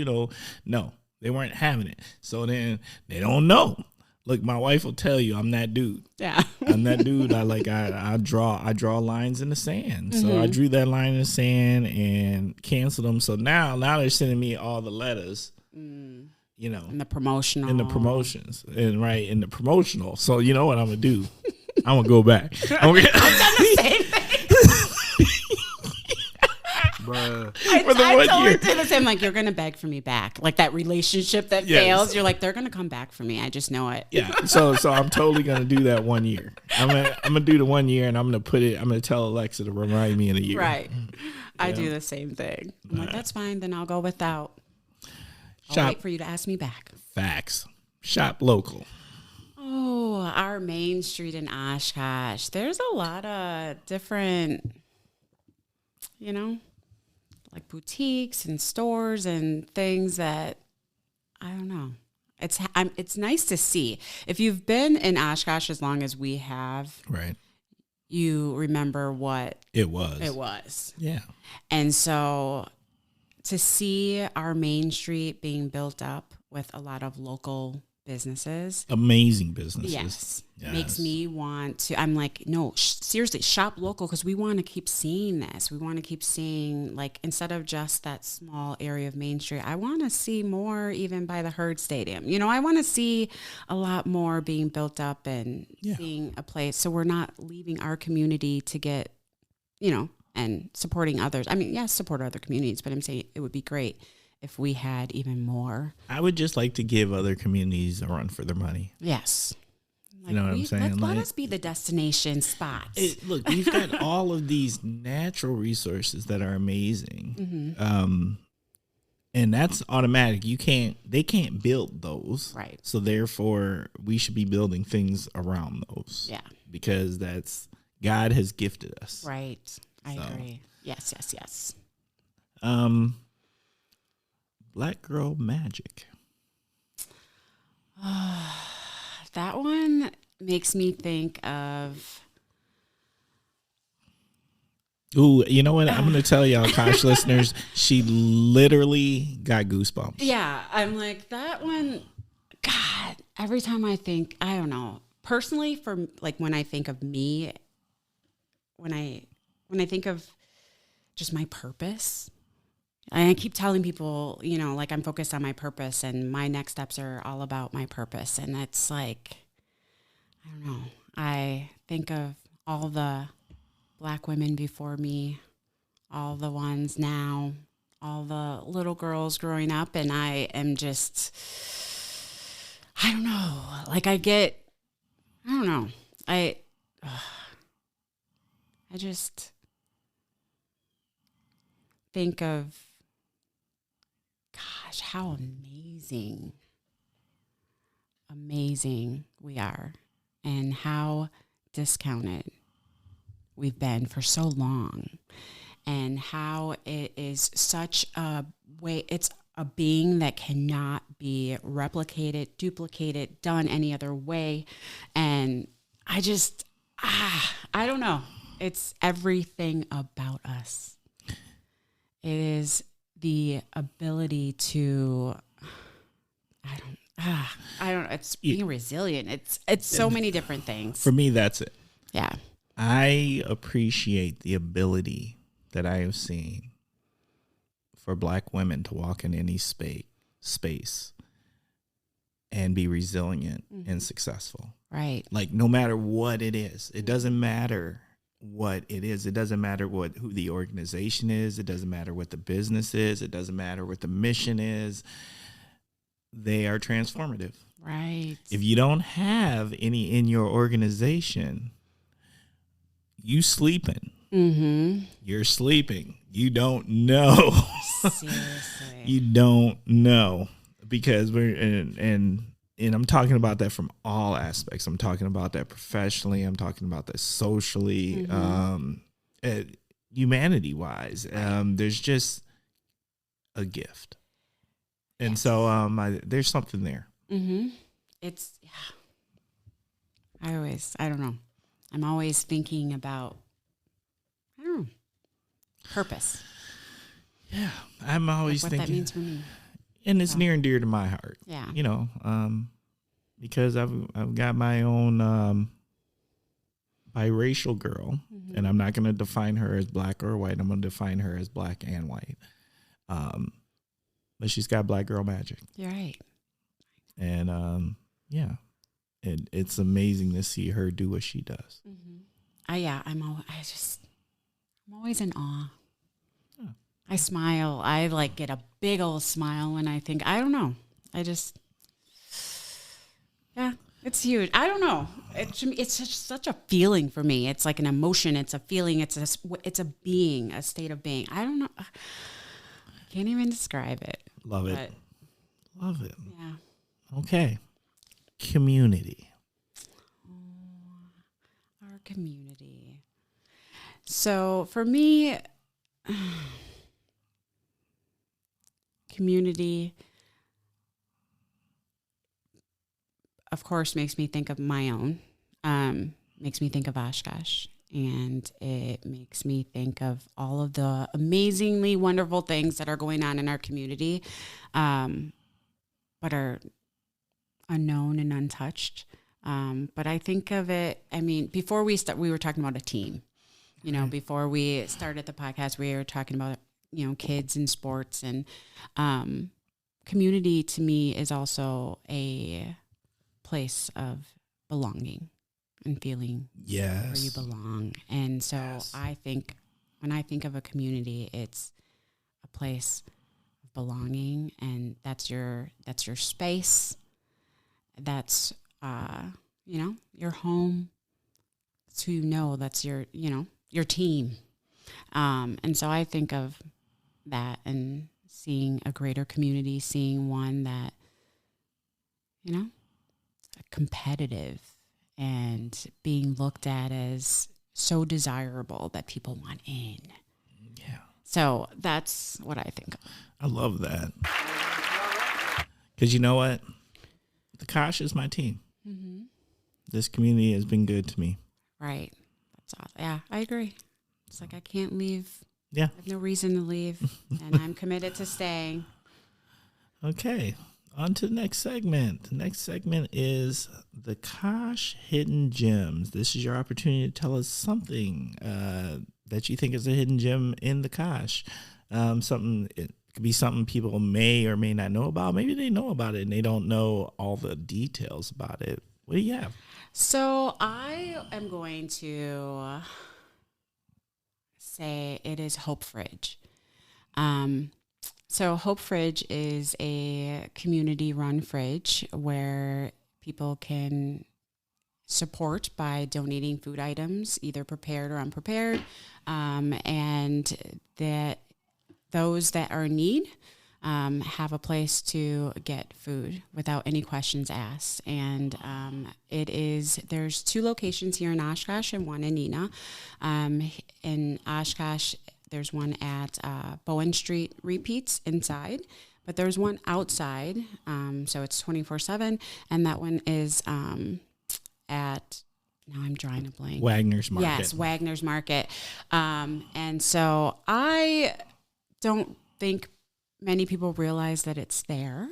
no, they weren't having it. So then they don't know. Look, my wife will tell you I'm that dude.
Yeah.
I'm that dude. I draw lines in the sand. So I drew that line in the sand and canceled them. So now they're sending me all the letters. In
the promotional.
In the promotions. And in the promotional. So you know what I'm going to do? I'm going to go back. I've done the same thing.
Bruh.
For the
I
1
totally
year.
did the same. Like, you're going to beg for me back. Like that relationship that
Yes.
fails. You're like, they're going to come back for me. I just know it.
Yeah. So I'm totally gonna do that 1 year. I'm gonna do the 1 year, and I'm gonna tell Alexa to remind me in a year.
Right. I do the same thing. I'm like, that's fine. Then I'll go without. I'll wait for you to ask me back.
Facts. Shop local.
Oh, our main street in Oshkosh. There's a lot of different, like boutiques and stores and things that I don't know. It's nice to see. If you've been in Oshkosh as long as we have,
Right.
you remember what
It was.
it was.
Yeah.
And so to see our main street being built up with a lot of local businesses,
Amazing businesses.
yes,
Yes.
makes me want to. I'm like, no, seriously, shop local, because we want to keep seeing this. We want to keep seeing, like, instead of just that small area of Main Street, I want to see more even by the Herd Stadium. I want to see a lot more being built up and seeing a place, so we're not leaving our community to get, and supporting others. I mean, yes, support other communities, but I'm saying it would be great if we had even more.
I would just like to give other communities a run for their money.
Yes.
You know what I'm saying?
Let us be the destination spots.
Look, we've got all of these natural resources that are amazing. And that's automatic. They can't build those.
Right.
So therefore we should be building things around those.
Yeah.
Because God has gifted us.
Right. I agree. Yes.
Black Girl Magic.
That one makes me think of.
Ooh, you know what? I'm going to tell y'all, Kosh listeners, she literally got goosebumps.
Yeah, I'm like, that one. God, every time I think, I don't know. Personally, for like when I think of me, when I think of just my purpose. I keep telling people, like, I'm focused on my purpose, and my next steps are all about my purpose. And it's like, I don't know. I think of all the Black women before me, all the ones now, all the little girls growing up. And I am just, I don't know. Like I don't know. I just think of, gosh, how amazing we are, and how discounted we've been for so long, and how it is such a way, it's a being that cannot be replicated, duplicated, done any other way. And I just, I don't know. It's everything about us. It is the ability to, I don't know. It's being resilient. It's so many different things.
For me, that's it.
Yeah.
I appreciate the ability that I have seen for Black women to walk in any space and be resilient and successful.
Right.
Like, no matter what it is, it doesn't matter what it is. It doesn't matter who the organization is. It doesn't matter what the business is. It doesn't matter what the mission is. They are transformative.
Right.
If you don't have any in your organization, you sleeping.
Mm-hmm.
You're sleeping. You don't know.
Seriously.
You don't know, because and I'm talking about that from all aspects. I'm talking about that professionally. I'm talking about that socially, humanity wise. There's just a gift. And so there's something there.
Mm-hmm. I don't know. I'm always thinking about, purpose.
Yeah. I'm always
what
thinking.
that means for me.
And it's near and dear to my heart.
Yeah.
Because I've got my own biracial girl, and I'm not going to define her as Black or white. I'm going to define her as Black and white. But she's got Black girl magic.
You're right.
And it's amazing to see her do what she does.
Mm-hmm. I'm always in awe. I smile. I like get a big old smile when I think, I don't know. I just, yeah, it's huge. I don't know. It's just such a feeling for me. It's like an emotion. It's a feeling. It's a being, a state of being. I don't know. I can't even describe it.
Love it. Love it.
Yeah.
Okay. Community.
Our community. So for me, community, of course, makes me think of my own, makes me think of Oshkosh, and it makes me think of all of the amazingly wonderful things that are going on in our community, but are unknown and untouched. But I think of it, I mean, before we were talking about a team. You know, before we started the podcast, we were talking about, kids and sports, and community to me is also a place of belonging and feeling where you belong. And so I think when I think of a community, it's a place of belonging, and that's your space. That's, your home. It's who you know, that's your team. And so I think of that and seeing a greater community, seeing one that, competitive and being looked at as so desirable that people want in.
Yeah.
So that's what I think of.
I love that. Because you know what? The Kosh is my team. Mm-hmm. This community has been good to me.
Right. That's awesome. Yeah, I agree. It's like I can't leave.
Yeah.
I have no reason to leave, and I'm committed to staying.
Okay. On to the next segment. The next segment is the Kosh Hidden Gems. This is your opportunity to tell us something that you think is a hidden gem in the Kosh. It could be something people may or may not know about. Maybe they know about it and they don't know all the details about it. What do you have?
So I am going to say it is Hope Fridge. So Hope Fridge is a community-run fridge where people can support by donating food items, either prepared or unprepared, and that those that are in need have a place to get food without any questions asked. And there's 2 locations here in Oshkosh and one in Neenah. In Oshkosh, there's one at Bowen Street Repeats inside, but there's one outside, so it's 24/7, and that one is at, now I'm drawing a blank.
Wagner's Market.
Yes, Wagner's Market. And so I don't think many people realize that it's there.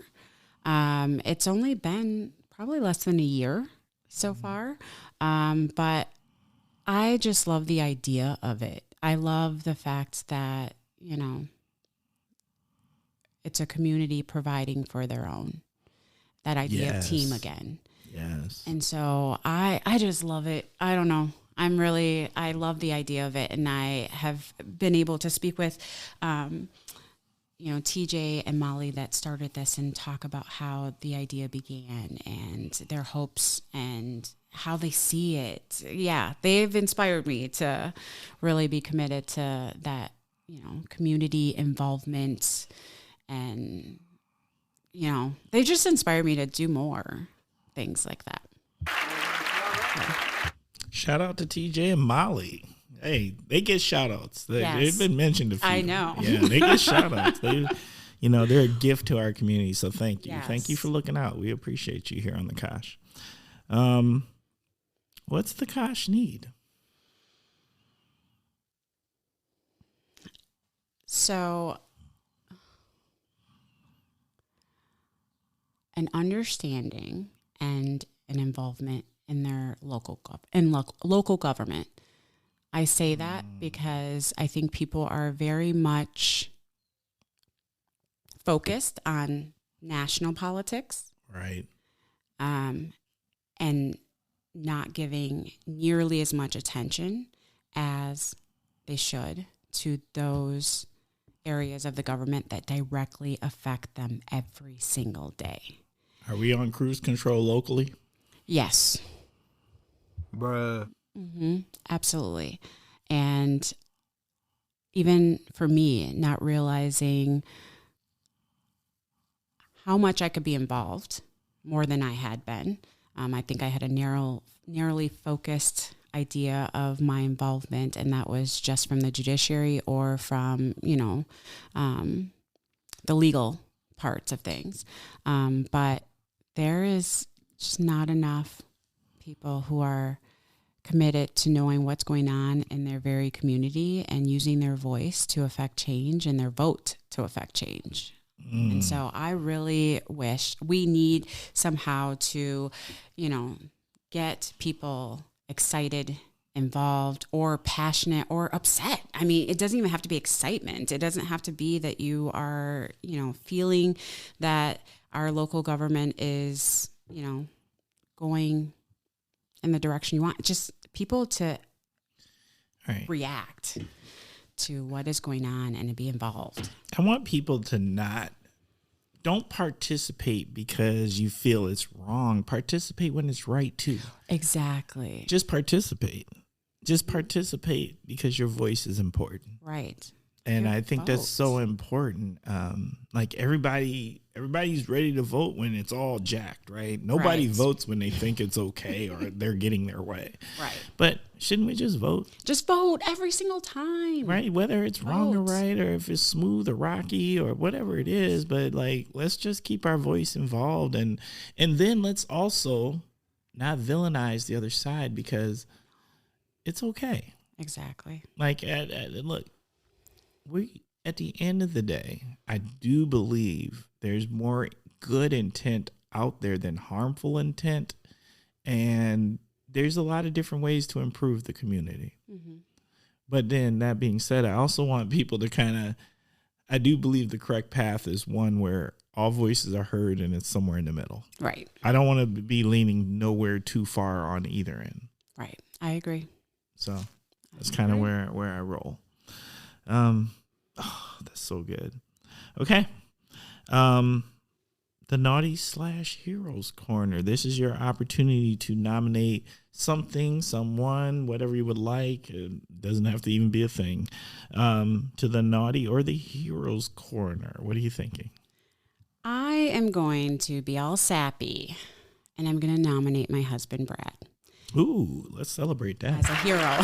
It's only been probably less than a year so far, but I just love the idea of it. I love the fact that, it's a community providing for their own. That idea of team again.
Yes.
And so I just love it. I don't know. I love the idea of it. And I have been able to speak with, TJ and Molly that started this and talk about how the idea began and their hopes and how they see it. Yeah, they've inspired me to really be committed to that, community involvement, and, they just inspired me to do more things like that.
Shout out to TJ and Molly. Hey, they get shout outs. They've been mentioned a few.
I know.
Yeah, they get shout outs. They're a gift to our community. So thank you.
Yes.
Thank you for looking out. We appreciate you here on the Kosh. What's the Kosh need?
So an understanding and an involvement in their local government. I say that because I think people are very much focused on national politics.
Right.
And not giving nearly as much attention as they should to those areas of the government that directly affect them every single day.
Are we on cruise control locally?
Yes.
Bruh.
Absolutely. And even for me, not realizing how much I could be involved more than I had been. I think I had a narrowly focused idea of my involvement, and that was just from the judiciary or from, the legal parts of things. But there is just not enough people who are committed to knowing what's going on in their very community and using their voice to affect change and their vote to affect change. And so I really wish we need somehow to, get people excited, involved, or passionate, or upset. I mean, it doesn't even have to be excitement. It doesn't have to be that you are, feeling that our local government is, going in the direction you want. Just people to react to what is going on and to be involved.
I want people to don't participate because you feel it's wrong. Participate when it's right too. Exactly. Just participate. Just participate because your voice is important.
Right.
And I think that's so important. Like everybody's ready to vote when it's all jacked, right? Nobody votes when they think it's okay or they're getting their way. Right. But shouldn't we just vote?
Just vote every single time.
Right. Whether it's wrong or right, or if it's smooth or rocky or whatever it is. But let's just keep our voice involved. And then let's also not villainize the other side because it's okay.
Exactly.
Look. At the end of the day, I do believe there's more good intent out there than harmful intent. And there's a lot of different ways to improve the community. Mm-hmm. But then that being said, I also want people to I do believe the correct path is one where all voices are heard and it's somewhere in the middle. Right. I don't want to be leaning nowhere too far on either end.
Right. I agree.
So that's kind of where I roll. That's so good. Okay. The Naughty / Heroes Corner. This is your opportunity to nominate something, someone, whatever you would like. It doesn't have to even be a thing. To the Naughty or the Heroes Corner. What are you thinking?
I am going to be all sappy, and I'm going to nominate my husband, Brad.
Ooh, let's celebrate that.
As a hero.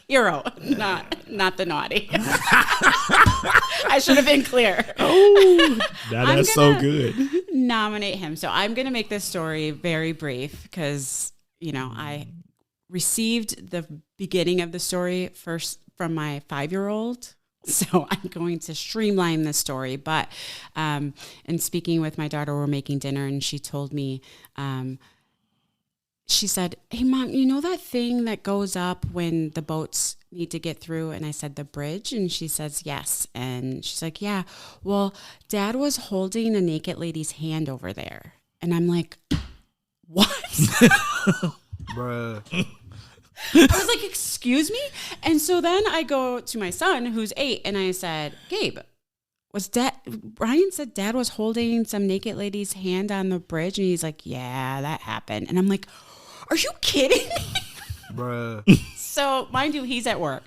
Hero, not the naughty. I should have been clear.
Oh, that's so good.
Nominate him. So I'm going to make this story very brief because, I received the beginning of the story first from my 5-year-old. So I'm going to streamline this story. But in speaking with my daughter, we're making dinner, and she told me, she said, "Hey, Mom, you know that thing that goes up when the boats need to get through?" And I said, "The bridge?" And she says, "Yes." And she's like, "Yeah, well, Dad was holding a naked lady's hand over there." And I'm like, "What?"
Bruh.
I was like, "Excuse me?" And so then I go to my son, who's 8, and I said, "Gabe, Brian said Dad was holding some naked lady's hand on the bridge?" And he's like, "Yeah, that happened." And I'm like, "Are you kidding me?"
Bruh.
So mind you, he's at work.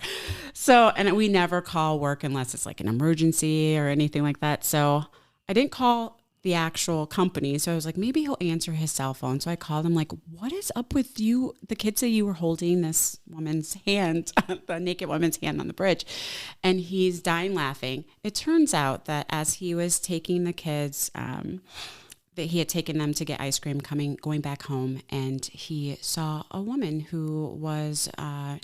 So, and we never call work unless it's like an emergency or anything like that. So I didn't call the actual company. So I was like, maybe he'll answer his cell phone. So I called him like, "What is up with you? The kids say you were holding this woman's hand, the naked woman's hand on the bridge." And he's dying laughing. It turns out that as he was taking the kids, that he had taken them to get ice cream going back home, and he saw a woman who was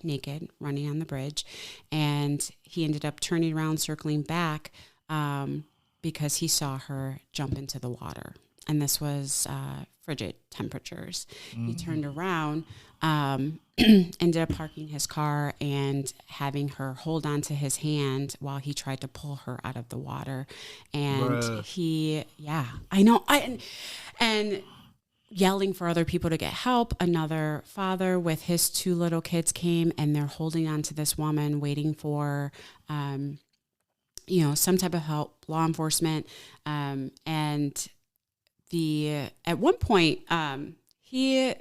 naked running on the bridge, and he ended up turning around, circling back, because he saw her jump into the water. And this was frigid temperatures. Mm-hmm. He turned around, ended up parking his car and having her hold on to his hand while he tried to pull her out of the water. And I know. And yelling for other people to get help. Another father with his 2 little kids came, and they're holding on to this woman, waiting for some type of help, law enforcement. And at one point, he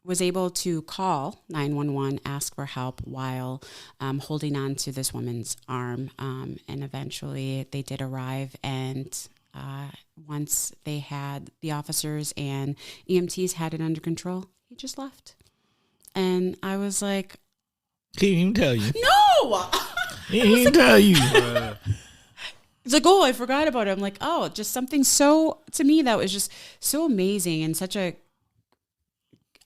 was able to call 911, ask for help while holding on to this woman's arm. And eventually they did arrive. And once they had the officers and EMTs had it under control, he just left. And I was like,
he didn't even tell you.
No!
He didn't even tell you.
It's like, oh, I forgot about it. I'm like, oh, just something so, to me, that was just so amazing and such a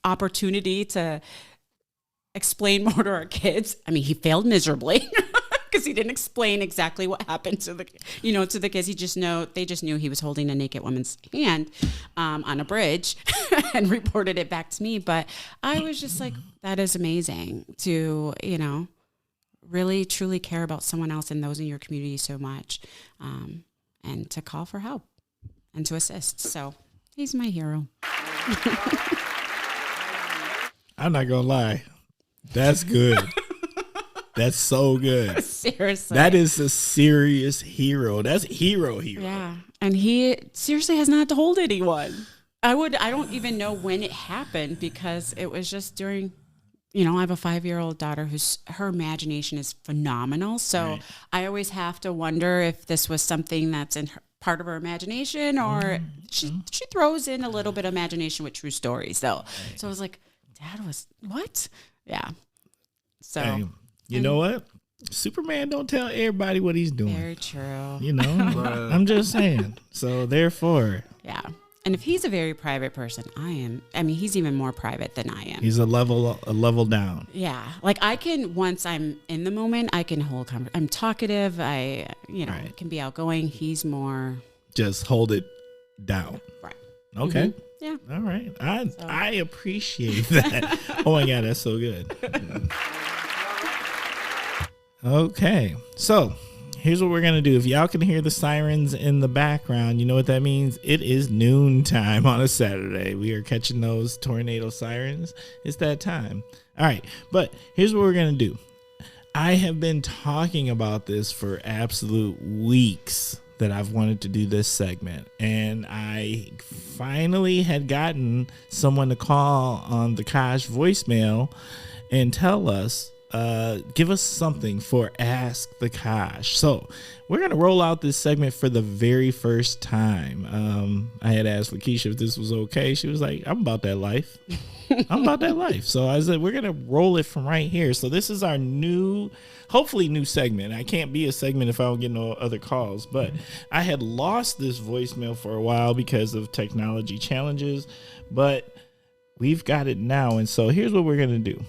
opportunity to explain more to our kids. I mean, he failed miserably because he didn't explain exactly what happened to the kids. They just knew he was holding a naked woman's hand on a bridge and reported it back to me. But I was just like, that is amazing to, really truly care about someone else and those in your community so much, and to call for help and to assist. So he's my hero.
I'm not gonna lie, that's good. That's so good.
Seriously,
that is a serious hero. That's hero.
Yeah, and he seriously has not told anyone. I don't even know when it happened because it was just during. I have a 5-year-old daughter her imagination is phenomenal. So right. I always have to wonder if this was something that's in part of her imagination or she throws in a little bit of imagination with true stories. So I was like, Dad was what? Yeah. So
hey, you know what? Superman don't tell everybody what he's doing.
Very true.
I'm just saying. So therefore.
Yeah. And if he's a very private person, he's even more private than I am.
He's a level down.
Yeah. Like once I'm in the moment, I can hold I'm talkative. I right. can be outgoing. He's more.
Just hold it down.
Right.
Okay.
Mm-hmm. Yeah.
All right. I appreciate that. Oh my God, that's so good. Okay. So here's what we're going to do. If y'all can hear the sirens in the background, you know what that means? It is noontime on a Saturday. We are catching those tornado sirens. It's that time. All right. But here's what we're going to do. I have been talking about this for absolute weeks that I've wanted to do this segment. And I finally had gotten someone to call on the Kosh voicemail and tell us, give us something for Ask the Kosh. So we're going to roll out this segment for the very first time. I had asked LaKeisha if this was okay. She was like, I'm about that life. I'm about that life. So I said, we're going to roll it from right here. So this is our hopefully new segment. I can't be a segment if I don't get no other calls, but I had lost this voicemail for a while because of technology challenges, but we've got it now. And so here's what we're going to do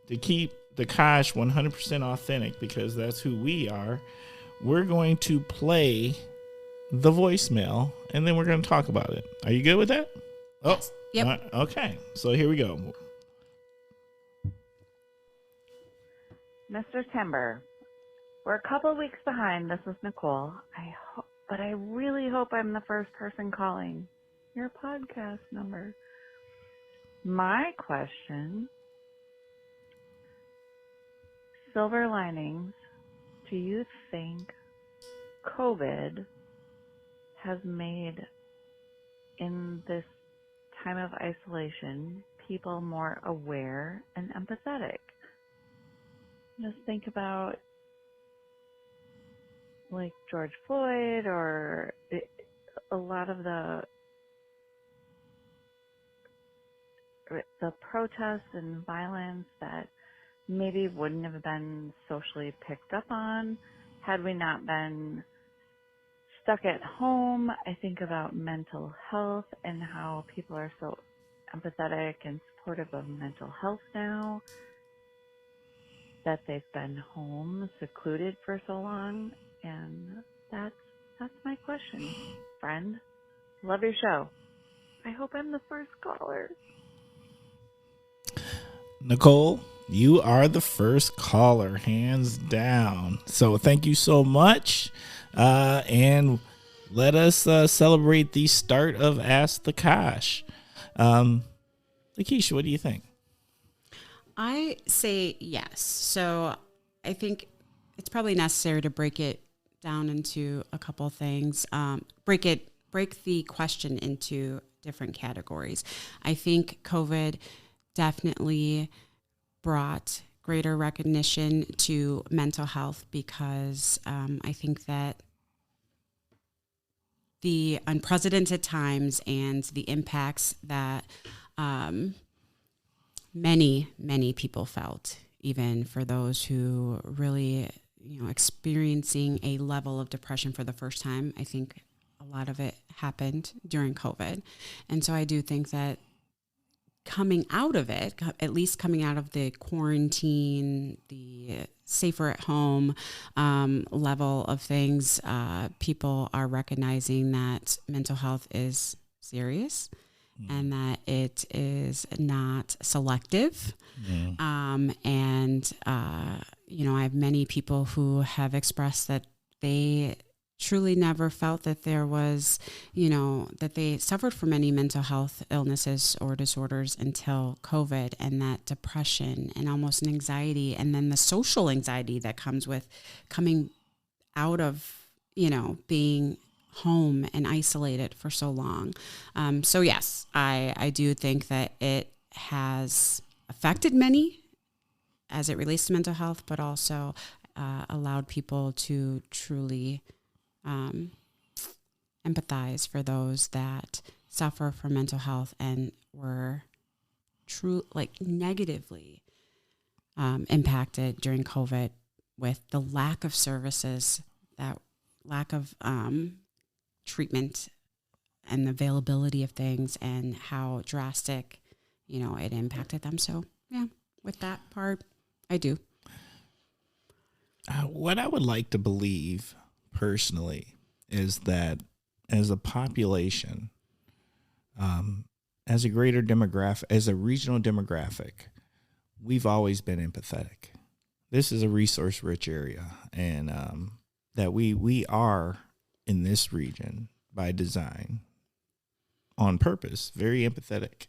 to keep the Kosh 100% authentic, because that's who we are. We're going to play the voicemail and then we're going to talk about it. Are you good with that? Oh,
yep.
Okay. So here we go.
Mr. Timber, we're a couple weeks behind. This is Nicole. But I really hope I'm the first person calling your podcast number. My question: silver linings. Do you think COVID has made, in this time of isolation, people more aware and empathetic? Just think about like George Floyd or a lot of the protests and violence that maybe wouldn't have been socially picked up on had we not been stuck at home. I think about mental health and how people are so empathetic and supportive of mental health now that they've been home, secluded for so long. And that's my question, friend. Love your show. I hope I'm the first caller.
Nicole, you are the first caller, hands down. So thank you so much. And let us celebrate the start of Ask the Kosh. LaKeisha, what do you think?
I say yes. So I think it's probably necessary to break it down into a couple things. Break the question into different categories. I think COVID definitely brought greater recognition to mental health because I think that the unprecedented times and the impacts that many people felt, even for those who really, experiencing a level of depression for the first time. I think a lot of it happened during COVID. And so I do think that coming out of it, at least coming out of the quarantine, the safer at home level of things, people are recognizing that mental health is serious and that it is not selective. I have many people who have expressed that they truly never felt that there was, that they suffered from any mental health illnesses or disorders until COVID, and that depression and almost an anxiety, and then the social anxiety that comes with coming out of, being home and isolated for so long. So yes, I do think that it has affected many as it relates to mental health, but also allowed people to truly empathize for those that suffer from mental health and were negatively impacted during COVID with the lack of services, that lack of treatment and the availability of things, and how drastic, it impacted them. So yeah, with that part, I do.
What I would like to believe personally is that as a population, as a greater demographic, as a regional demographic, we've always been empathetic. This is a resource-rich area, and that we are in this region by design, on purpose, very empathetic.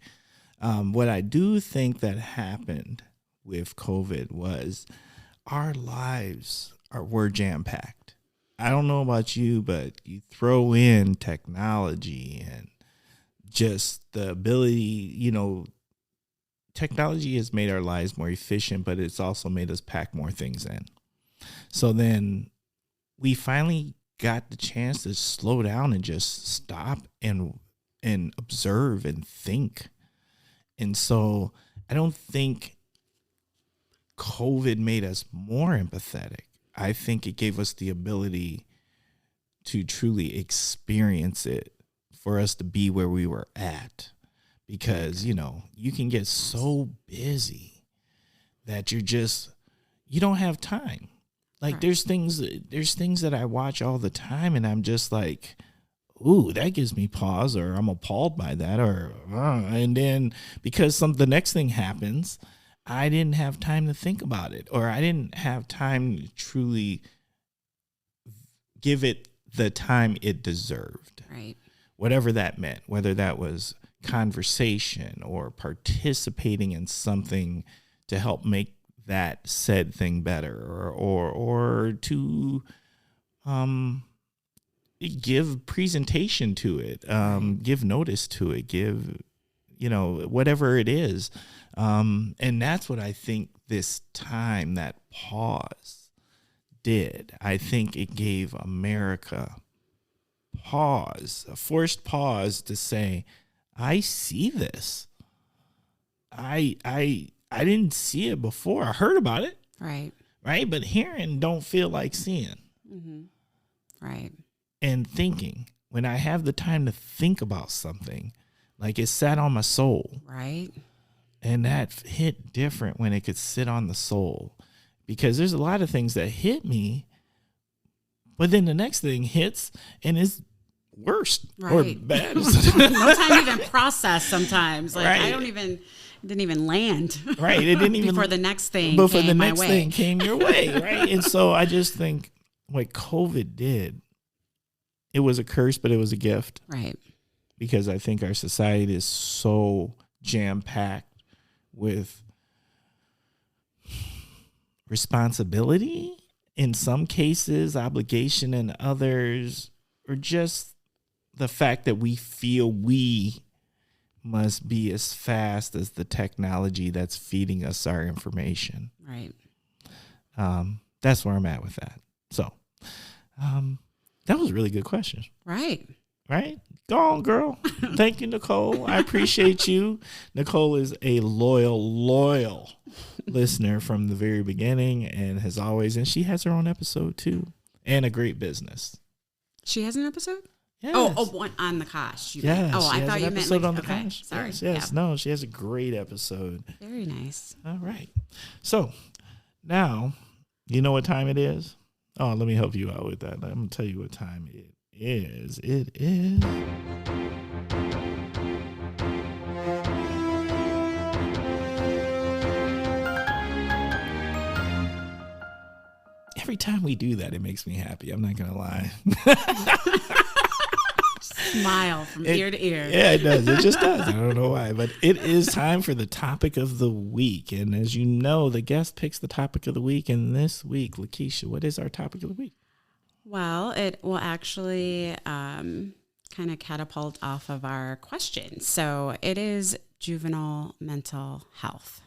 What I do think that happened with COVID was our lives were jam-packed. I don't know about you, but you throw in technology and just the ability, technology has made our lives more efficient, but it's also made us pack more things in. So then we finally got the chance to slow down and just stop and observe and think. And so I don't think COVID made us more empathetic. I think it gave us the ability to truly experience it, for us to be where we were at. Because, you can get so busy that you don't have time. Like right. There's things that I watch all the time and I'm just like, ooh, that gives me pause, or I'm appalled by that, and then because the next thing happens, I didn't have time to think about it, or I didn't have time to truly give it the time it deserved.
Right.
Whatever that meant, whether that was conversation or participating in something to help make that said thing better, or to give presentation to it, give notice to it, give, whatever it is. And that's what I think this time, that pause did. I think it gave America a forced pause to say, I see this. I didn't see it before. I heard about it.
Right.
Right. But hearing don't feel like seeing.
Mm-hmm. Right.
And thinking, when I have the time to think about something, like it sat on my soul.
Right.
And that hit different when it could sit on the soul, because there's a lot of things that hit me, but then the next thing hits and is worse or bad.
No time to even process sometimes. Like
right.
I didn't even land.
Right. It didn't even
before the next thing
before
came
the
my
next
way.
thing came your way. Right. And so I just think what COVID did, it was a curse, but it was a gift.
Right.
Because I think our society is so jam-packed with responsibility in some cases, obligation in others, or just the fact that we feel we must be as fast as the technology that's feeding us our information.
Right.
That's where I'm at with that. So that was a really good question.
Right.
Go on, girl. Thank you, Nicole. I appreciate you. Nicole is a loyal listener from the very beginning and has always, and she has her own episode too, and a great business.
She has an episode?
Yes.
One on the Kosh.
Yeah.
I thought you meant like,
on the
okay,
Kosh.
sorry.
Yes.
Yeah.
No, she has a great episode.
Very nice.
All right. So now, you know what time it is? Oh, let me help you out with that. I'm going to tell you what time it is. It is... Every time we do that, it makes me happy. I'm not going to lie.
Smile from ear to ear.
Yeah, it does. It just does. I don't know why. But it is time for the topic of the week. And as you know, the guest picks the topic of the week. And this week, LaKeisha, what is our topic of the week?
Well, it will actually kind of catapult off of our question. So it is juvenile mental health.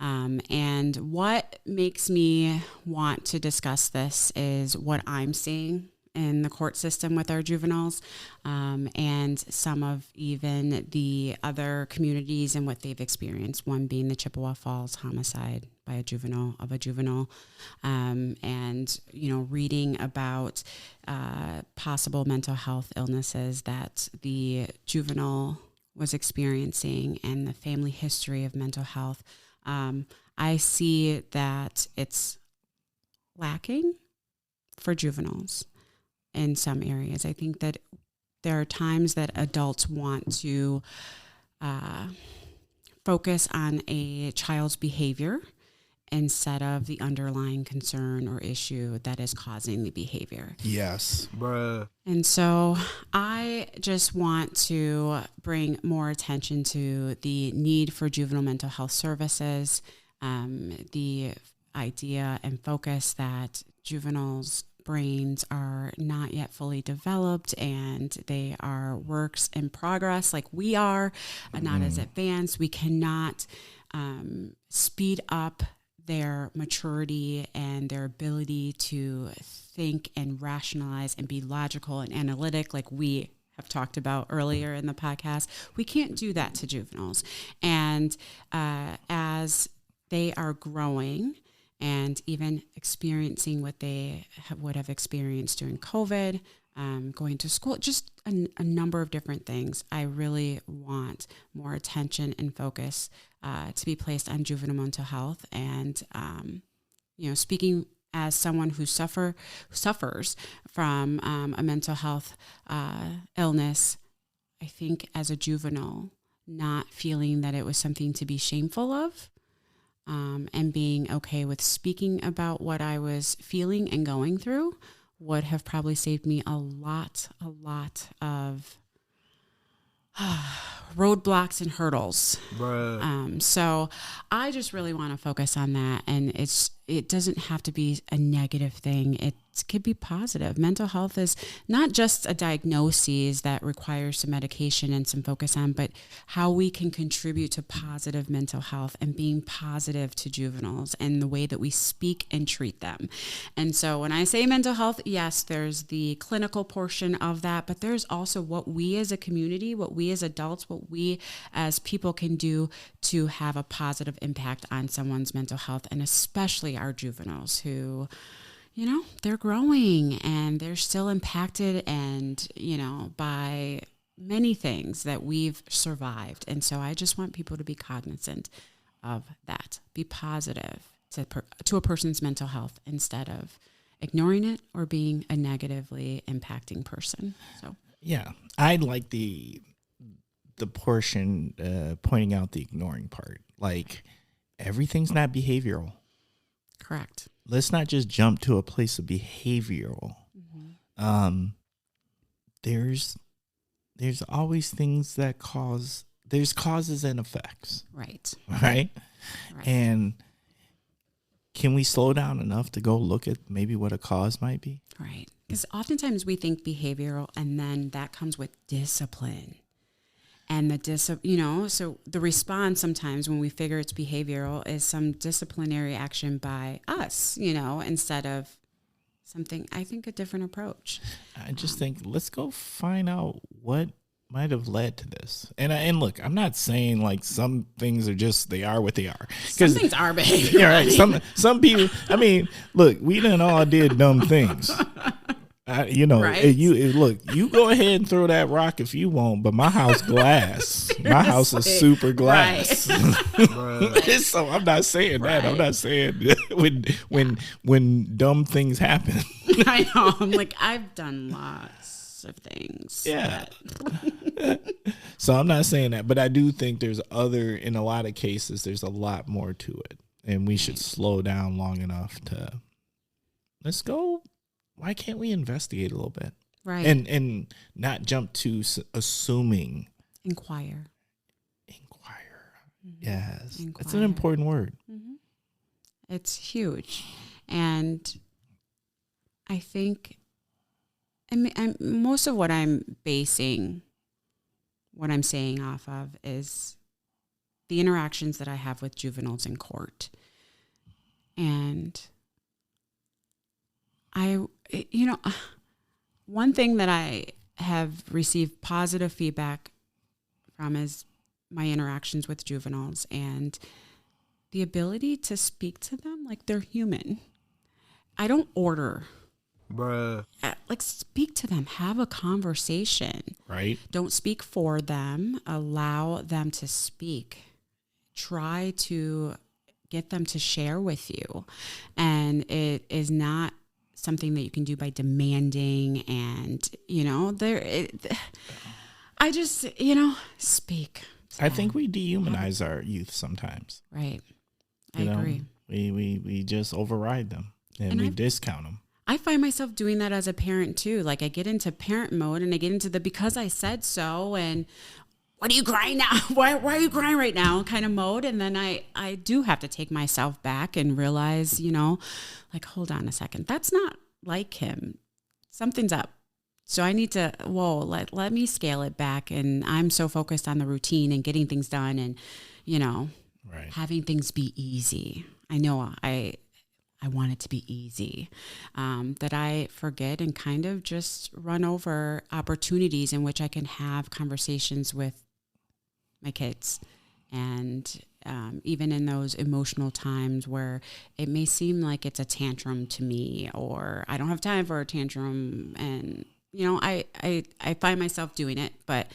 And what makes me want to discuss this is what I'm seeing in the court system with our juveniles, and some of even the other communities and what they've experienced, one being the Chippewa Falls homicide by a juvenile, and, reading about possible mental health illnesses that the juvenile was experiencing and the family history of mental health. I see that it's lacking for juveniles in some areas. I think that there are times that adults want to focus on a child's behavior instead of the underlying concern or issue that is causing the behavior.
Yes.
Bruh.
And so I just want to bring more attention to the need for juvenile mental health services, the idea and focus that juveniles' brains are not yet fully developed and they are works in progress like we are, not as advanced. We cannot speed up their maturity and their ability to think and rationalize and be logical and analytic like we have talked about earlier in the podcast. We can't do that to juveniles. And as they are growing and even experiencing what they would have experienced during COVID, going to school, just a number of different things. I really want more attention and focus to be placed on juvenile mental health. And, speaking as someone who suffers from a mental health illness, I think as a juvenile, not feeling that it was something to be shameful of, and being okay with speaking about what I was feeling and going through would have probably saved me a lot of roadblocks and hurdles.
Bruh.
So I just really want to focus on that. And it doesn't have to be a negative thing. It could be positive. Mental health is not just a diagnosis that requires some medication and some focus on, but how we can contribute to positive mental health and being positive to juveniles and the way that we speak and treat them. And so when I say mental health, yes, there's the clinical portion of that, but there's also what we as a community, what we as adults, what we as people can do to have a positive impact on someone's mental health, and especially our juveniles who, they're growing and they're still impacted and, by many things that we've survived. And so I just want people to be cognizant of that, be positive to a person's mental health instead of ignoring it or being a negatively impacting person. So,
yeah, I like the portion pointing out the ignoring part. Like, everything's not behavioral.
correct.
Let's not just jump to a place of behavioral.
Mm-hmm.
There's always things that there's causes and effects.
Right.
Right. And can we slow down enough to go look at maybe what a cause might be?
Right. Because oftentimes we think behavioral, and then that comes with discipline. And so the response sometimes when we figure it's behavioral is some disciplinary action by us, instead of something, I think, a different approach.
I just think let's go find out what might have led to this. And look, I'm not saying like some things are just, they are what they are.
Some things are behavioral.
Yeah, right. Some people, I mean, look, we done all did dumb things. Right? Look, you go ahead and throw that rock if you want, but my house glass. My house is super glass. Right. So I'm not saying that. I'm not saying when dumb things happen.
I know. I'm like, I've done lots of things.
Yeah. So I'm not saying that, but I do think in a lot of cases, there's a lot more to it, and we should slow down long enough to let's go. Why can't we investigate a little bit?
Right.
And not jump to assuming.
Inquire.
Mm-hmm. Yes.
Inquire.
It's an important word.
Mm-hmm. It's huge. And I think most of what I'm basing what I'm saying off of is the interactions that I have with juveniles in court. And one thing that I have received positive feedback from is my interactions with juveniles and the ability to speak to them like they're human. I don't order.
Bruh.
Like, speak to them, have a conversation.
Right.
Don't speak for them. Allow them to speak. Try to get them to share with you. And it is not something that you can do by demanding and, I just, speak.
I think we dehumanize our youth sometimes.
Right. I agree.
We just override them and we discount them.
I find myself doing that as a parent too. Like, I get into parent mode and I get into the because I said so and what are you crying now? Why are you crying right now kind of mode? And then I do have to take myself back and realize, like, hold on a second. That's not like him. Something's up. So I need to, let me scale it back. And I'm so focused on the routine and getting things done and,
right.
having things be easy. I know I want it to be easy, that I forget and kind of just run over opportunities in which I can have conversations with my kids. And even in those emotional times where it may seem like it's a tantrum to me or I don't have time for a tantrum. And, I find myself doing it, but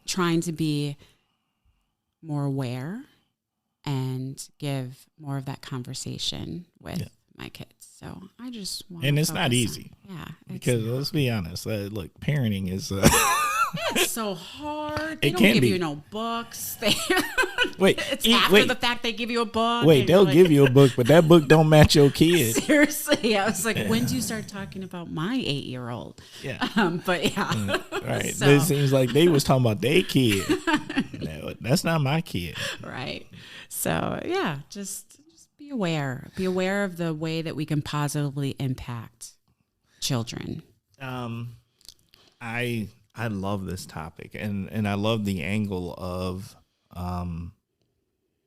trying to be more aware and give more of that converation with my kids. So I just want
and it's not easy. Because let's be honest. Look, parenting is
it's so hard. They
it
don't
can
give
be.
you no books. It's after the fact they give you a book.
Wait, they'll give you a book, but that book don't match your kid.
Seriously, I was like, when do you start talking about my 8-year-old?
Yeah.
But yeah.
Right.
So.
It seems like they was talking about their kid. No, that's not my kid.
Right. So yeah, just be aware. Be aware of the way that we can positively impact children.
I love this topic and I love the angle of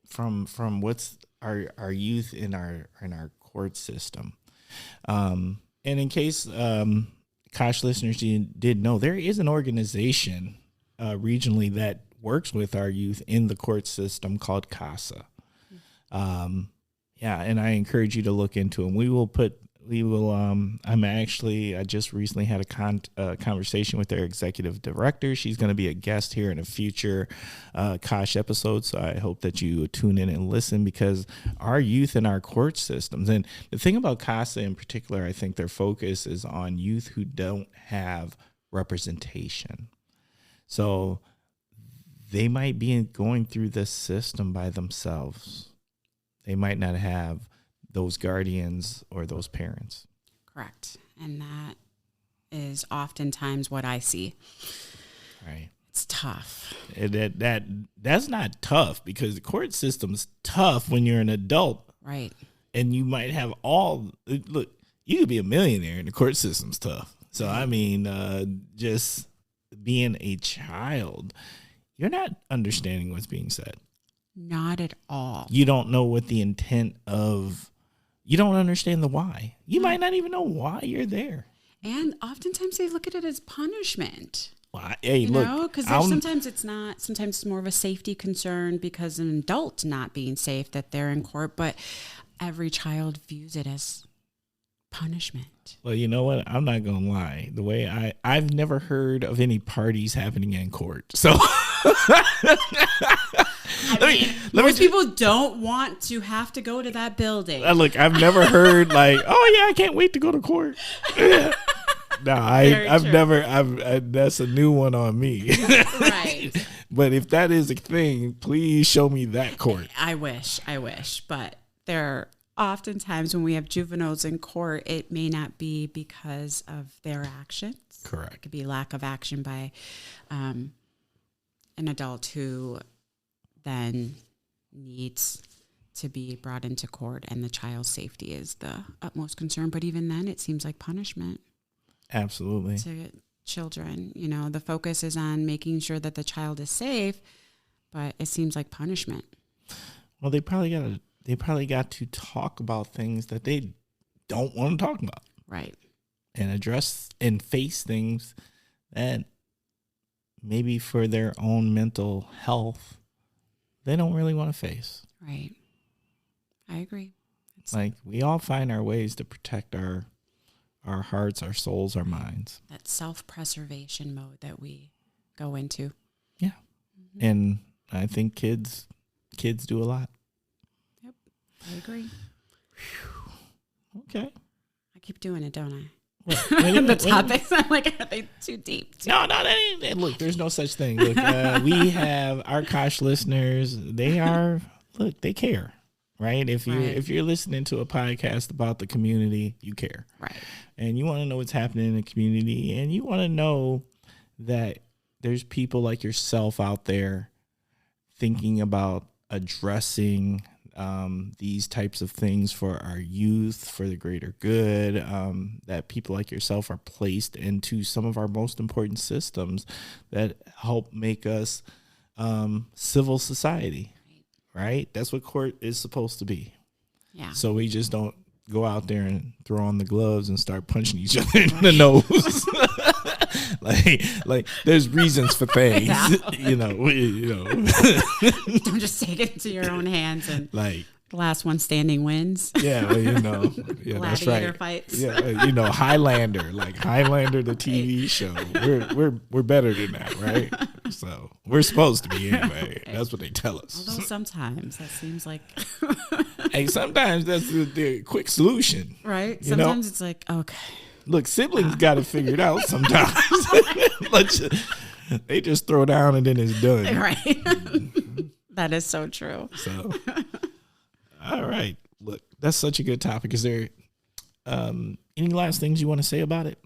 from what's our youth in our court system. And in case Kosh listeners did know, there is an organization regionally that works with our youth in the court system called CASA. And I encourage you to look into them. I just recently had a conversation with their executive director. She's going to be a guest here in a future Kosh episode. So I hope that you tune in and listen, because our youth in our court systems, and the thing about CASA in particular, I think their focus is on youth who don't have representation. So they might be going through this system by themselves. They might not have those guardians or those parents.
Correct. And that is oftentimes what I see.
Right.
It's tough.
That's not tough, because the court system's tough when you're an adult.
Right.
and you might have look, you could be a millionaire and the court system's tough. So, I mean, just being a child, you're not understanding what's being said.
Not at all.
You don't know what the intent of, you don't understand the why. You might not even know why you're there.
And oftentimes they look at it as punishment.
Well, hey, look.
Because sometimes it's not. Sometimes it's more of a safety concern because an adult not being safe that they're in court. But every child views it as punishment.
Well, you know what? I'm not going to lie. The way I've never heard of any parties happening in court. So
most people don't want to have to go to that building.
Look, I've never heard like, oh yeah, I can't wait to go to court. No, that's a new one on me.
Right.
But if that is a thing, please show me that court.
I wish. But there are oftentimes when we have juveniles in court, it may not be because of their actions.
Correct.
It could be lack of action by an adult who then needs to be brought into court, and the child's safety is the utmost concern. But even then, it seems like punishment.
Absolutely.
To children, the focus is on making sure that the child is safe, but it seems like punishment.
Well, they probably got to talk about things that they don't want to talk about.
Right.
And address and face things that maybe for their own mental health, they don't really want to face.
Right. I agree.
Like, we all find our ways to protect our hearts, our souls, our minds.
That self-preservation mode that we go into.
Yeah. Mm-hmm. And I think kids do a lot.
Yep. I agree.
Okay.
I keep doing it, don't I?
The
topics, I'm like, are they too deep?
No, look, there's no such thing. Look, we have our Kosh listeners. They care, right? If you're listening to a podcast about the community, you care,
right?
And you want to know what's happening in the community, and you want to know that there's people like yourself out there thinking about addressing these types of things for our youth, for the greater good, that people like yourself are placed into some of our most important systems that help make us civil society, right? That's what court is supposed to be. Yeah. So we just don't go out there and throw on the gloves and start punching each other in the nose. like there's reasons for things,
Don't just take it into your own hands and
like
the last one standing wins.
Yeah, yeah, that's right.
Fights.
Yeah, Highlander, the TV show. We're better than that, right? So we're supposed to be anyway. That's what they tell us.
Although sometimes that seems like,
hey, sometimes that's the quick solution,
right? Sometimes it's like, okay.
Look, siblings got it figured out sometimes. They just throw down and then it's done.
Right. That is so true.
So, all right. Look, that's such a good topic. Is there any last things you want to say about it?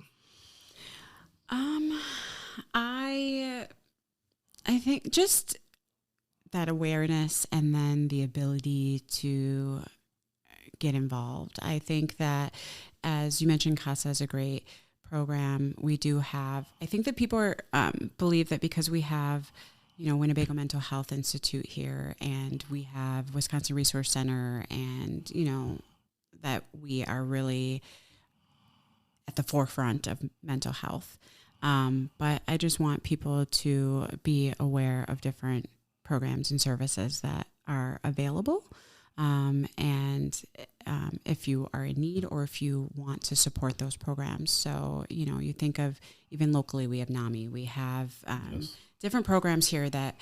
I think just that awareness and then the ability to get involved. I think that, as you mentioned, CASA is a great program. We do have, I think that people believe that because we have, Winnebago Mental Health Institute here, and we have Wisconsin Resource Center, and, that we are really at the forefront of mental health. But I just want people to be aware of different programs and services that are available. And if you are in need or if you want to support those programs. So, you think of even locally, we have NAMI, we have different programs here that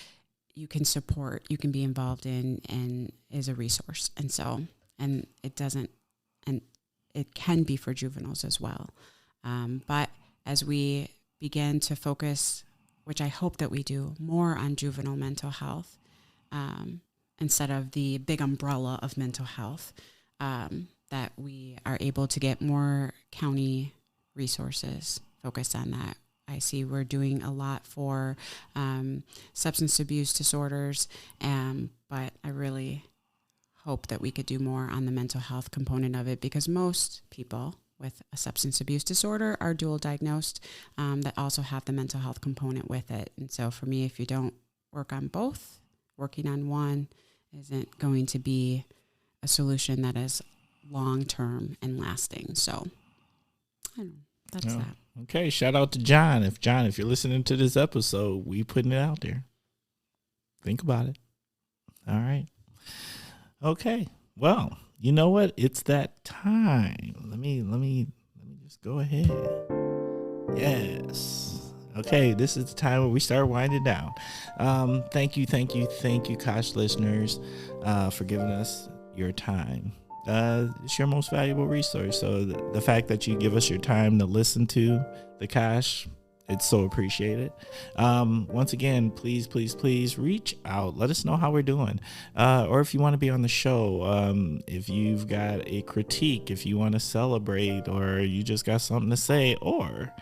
you can support, you can be involved in, and is a resource. And so, and it can be for juveniles as well. But as we begin to focus, which I hope that we do, more on juvenile mental health, instead of the big umbrella of mental health, that we are able to get more county resources focused on that. I see we're doing a lot for substance abuse disorders, but I really hope that we could do more on the mental health component of it, because most people with a substance abuse disorder are dual diagnosed that also have the mental health component with it. And so for me, if you don't work on both, working on one isn't going to be a solution that is long-term and lasting. So I don't know, that's that.
Okay, shout out to John. If you're listening to this episode, we putting it out there. Think about it. All right. Okay. Well, you know what? It's that time. Let me just go ahead. Yes. Okay, this is the time where we start winding down. Thank you, Kosh listeners, for giving us your time. It's your most valuable resource. So the fact that you give us your time to listen to the Kosh, it's so appreciated. Once again, please reach out. Let us know how we're doing. Or if you want to be on the show, if you've got a critique, if you want to celebrate, or you just got something to say, or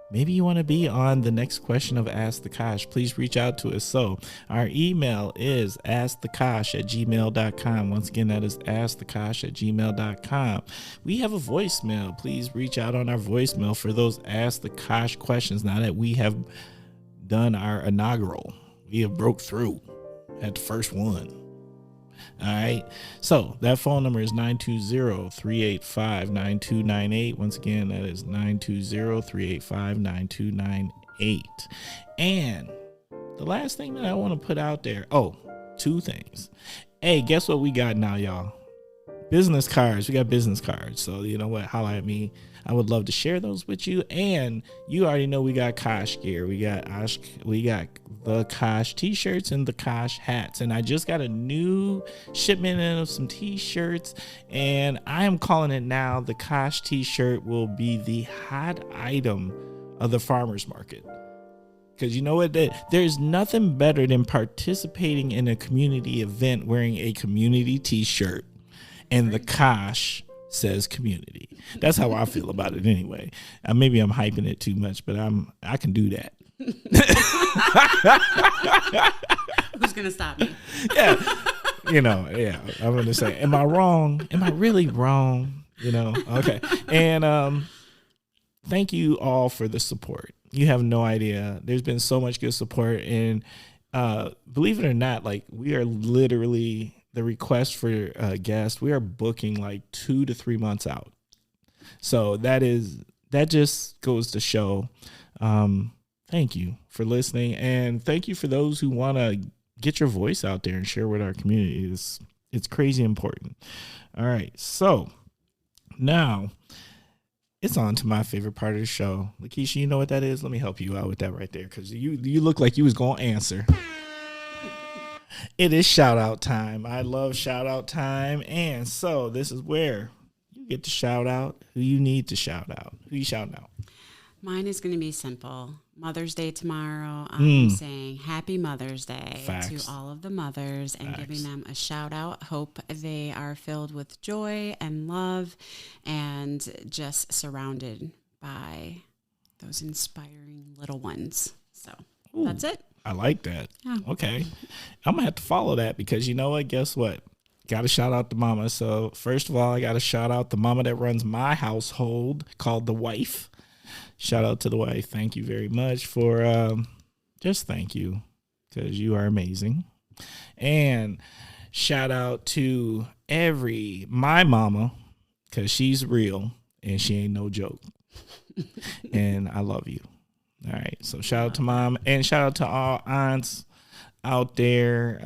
maybe you want to be on the next question of Ask the Kosh, please reach out to us. So our email is askthekosh@gmail.com. Once again, that is askthekosh@gmail.com. We have a voicemail. Please reach out on our voicemail for those Ask the Kosh questions. Now that we have done our inaugural, we have broke through at the first one. All right. So that phone number is 920-385-9298. Once again, that is 920-385-9298. And the last thing that I want to put out there, two things. Hey, guess what we got now, y'all? Business cards. We got business cards. So you know what? Holla at me. I would love to share those with you. And you already know we got Kosh gear. We got the Kosh t-shirts and the Kosh hats. And I just got a new shipment of some t-shirts, and I am calling it now the Kosh t-shirt will be the hot item of the farmers market. Because you know what? There's nothing better than participating in a community event wearing a community t-shirt and the Kosh says community. That's how I feel about it anyway. Maybe I'm hyping it too much, but I can do that.
Who's gonna stop me?
Yeah. I'm gonna say, am I wrong? Am I really wrong? Okay. And thank you all for the support. You have no idea. There's been so much good support, and believe it or not, like, we are literally, the request for guests, we are booking like 2 to 3 months out. So that just goes to show. Thank you for listening, and thank you for those who want to get your voice out there and share with our community. It's crazy important. All right, so now it's on to my favorite part of the show. LaKeisha, you know what that is? Let me help you out with that right there, because you look like you was going to answer. It is shout out time. I love shout out time. And so this is where you get to shout out who you need to shout out. Who you shouting out?
Mine is going to be simple. Mother's Day tomorrow. I'm saying Happy Mother's Day to all of the mothers and giving them a shout out. Hope they are filled with joy and love and just surrounded by those inspiring little ones. So that's it.
I like that. Yeah. Okay. I'm going to have to follow that, because you know what? Guess what? Got to shout out the mama. So first of all, I got to shout out the mama that runs my household, called the wife. Shout out to the wife. Thank you very much for just thank you, because you are amazing. And shout out to my mama, because she's real and she ain't no joke. And I love you. All right. So shout out to mom, and shout out to all aunts out there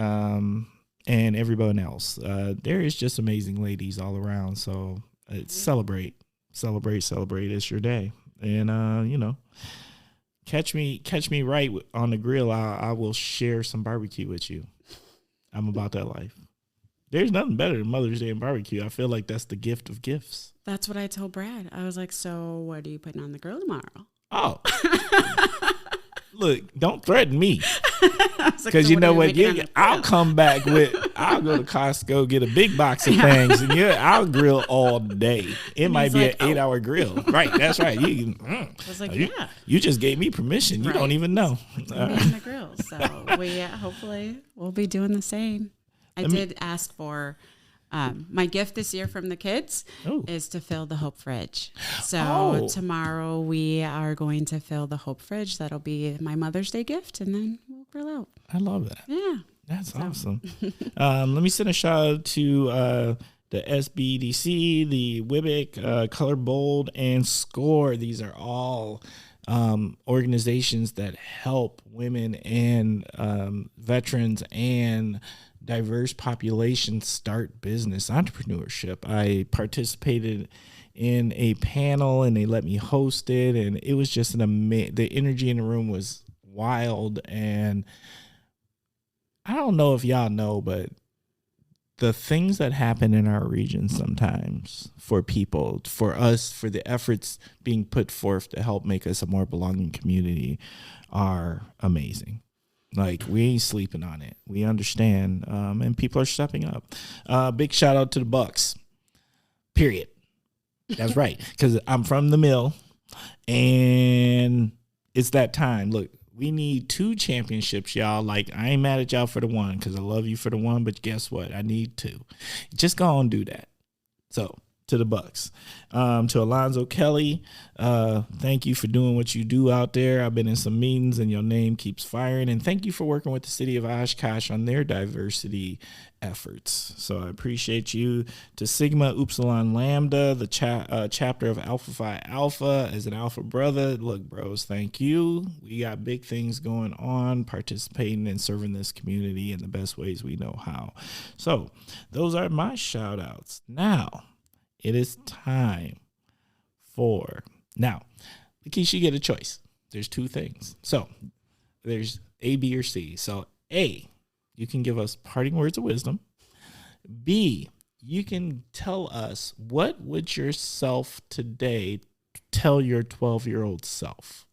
and everyone else. There is just amazing ladies all around. So celebrate. It's your day. And, catch me right on the grill. I will share some barbecue with you. I'm about that life. There's nothing better than Mother's Day and barbecue. I feel like that's the gift of gifts.
That's what I told Brad. I was like, so what are you putting on the grill tomorrow?
Oh, look, don't threaten me. Because you know what? I'll come back I'll go to Costco, get a big box of things, and I'll grill all day. It might be an 8-hour grill. Right, that's right. I
was like,
you just gave me permission. You don't even know.
On the grill. So hopefully we'll be doing the same. I did ask for My gift this year from the kids is to fill the Hope fridge. So tomorrow we are going to fill the Hope fridge. That'll be my Mother's Day gift, and then we'll grill out.
I love that.
Yeah.
That's awesome. Let me send a shout out to the SBDC, the WIBIC, Color Bold, and SCORE. These are all organizations that help women and veterans and diverse populations start business entrepreneurship. I participated in a panel and they let me host it, and it was just the energy in the room was wild. And I don't know if y'all know, but the things that happen in our region sometimes for people, for us, for the efforts being put forth to help make us a more belonging community are amazing. Like, we ain't sleeping on it. We understand, and people are stepping up. Big shout out to the Bucks, period. That's right, because I'm from the mill, and it's that time. Look, we need 2 championships, y'all. Like, I ain't mad at y'all for the 1 because I love you for the 1, but guess what? I need 2. Just go on and do that. So, to the Bucks. To Alonzo Kelly, thank you for doing what you do out there. I've been in some meetings and your name keeps firing. And thank you for working with the city of Oshkosh on their diversity efforts. So I appreciate you. To Sigma Upsilon Lambda, the chapter of Alpha Phi Alpha, as an Alpha brother. Look, bros, thank you. We got big things going on, participating and serving this community in the best ways we know how. So those are my shout outs. Now, it is time for, now, LaKeisha, you get a choice. There's 2 things. So there's A, B, or C. So A, you can give us parting words of wisdom. B, you can tell us, what would yourself today tell your 12-year-old self?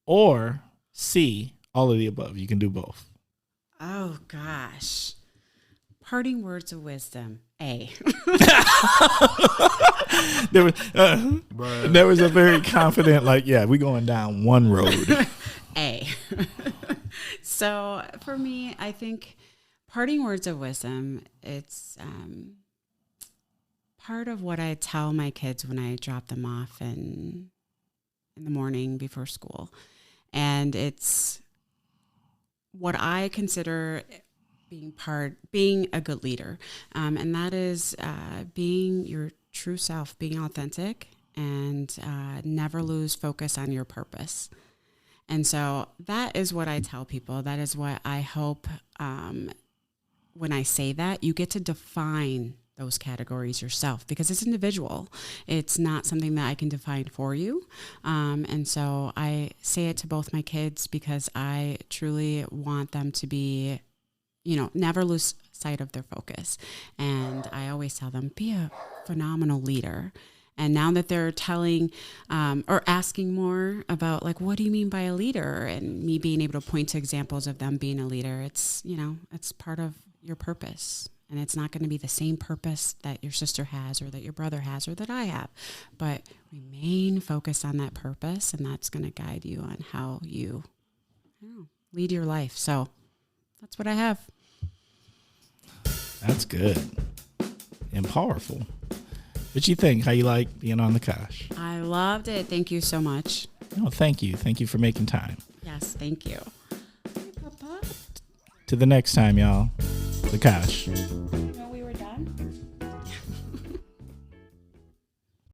Or C, all of the above. You can do both.
Oh, gosh. Parting words of wisdom. A.
There was a very confident, like, yeah, we're going down one road.
A. So for me, I think parting words of wisdom, it's part of what I tell my kids when I drop them off in the morning before school. And it's what I consider being a good leader. And that is being your true self, being authentic, and never lose focus on your purpose. And so that is what I tell people. That is what I hope when I say that, you get to define those categories yourself, because it's individual. It's not something that I can define for you. And so I say it to both my kids because I truly want them to be, never lose sight of their focus. And I always tell them, be a phenomenal leader. And now that they're telling or asking more about, like, what do you mean by a leader? And me being able to point to examples of them being a leader, it's part of your purpose. And it's not going to be the same purpose that your sister has or that your brother has or that I have. But remain focused on that purpose, and that's going to guide you on how you lead your life. So that's what I have.
That's good and powerful. What you think? How you like being on the Kosh?
I loved it. Thank you so much.
No, thank you. Thank you for making time.
Yes, thank you.
To the next time, y'all. The Kosh.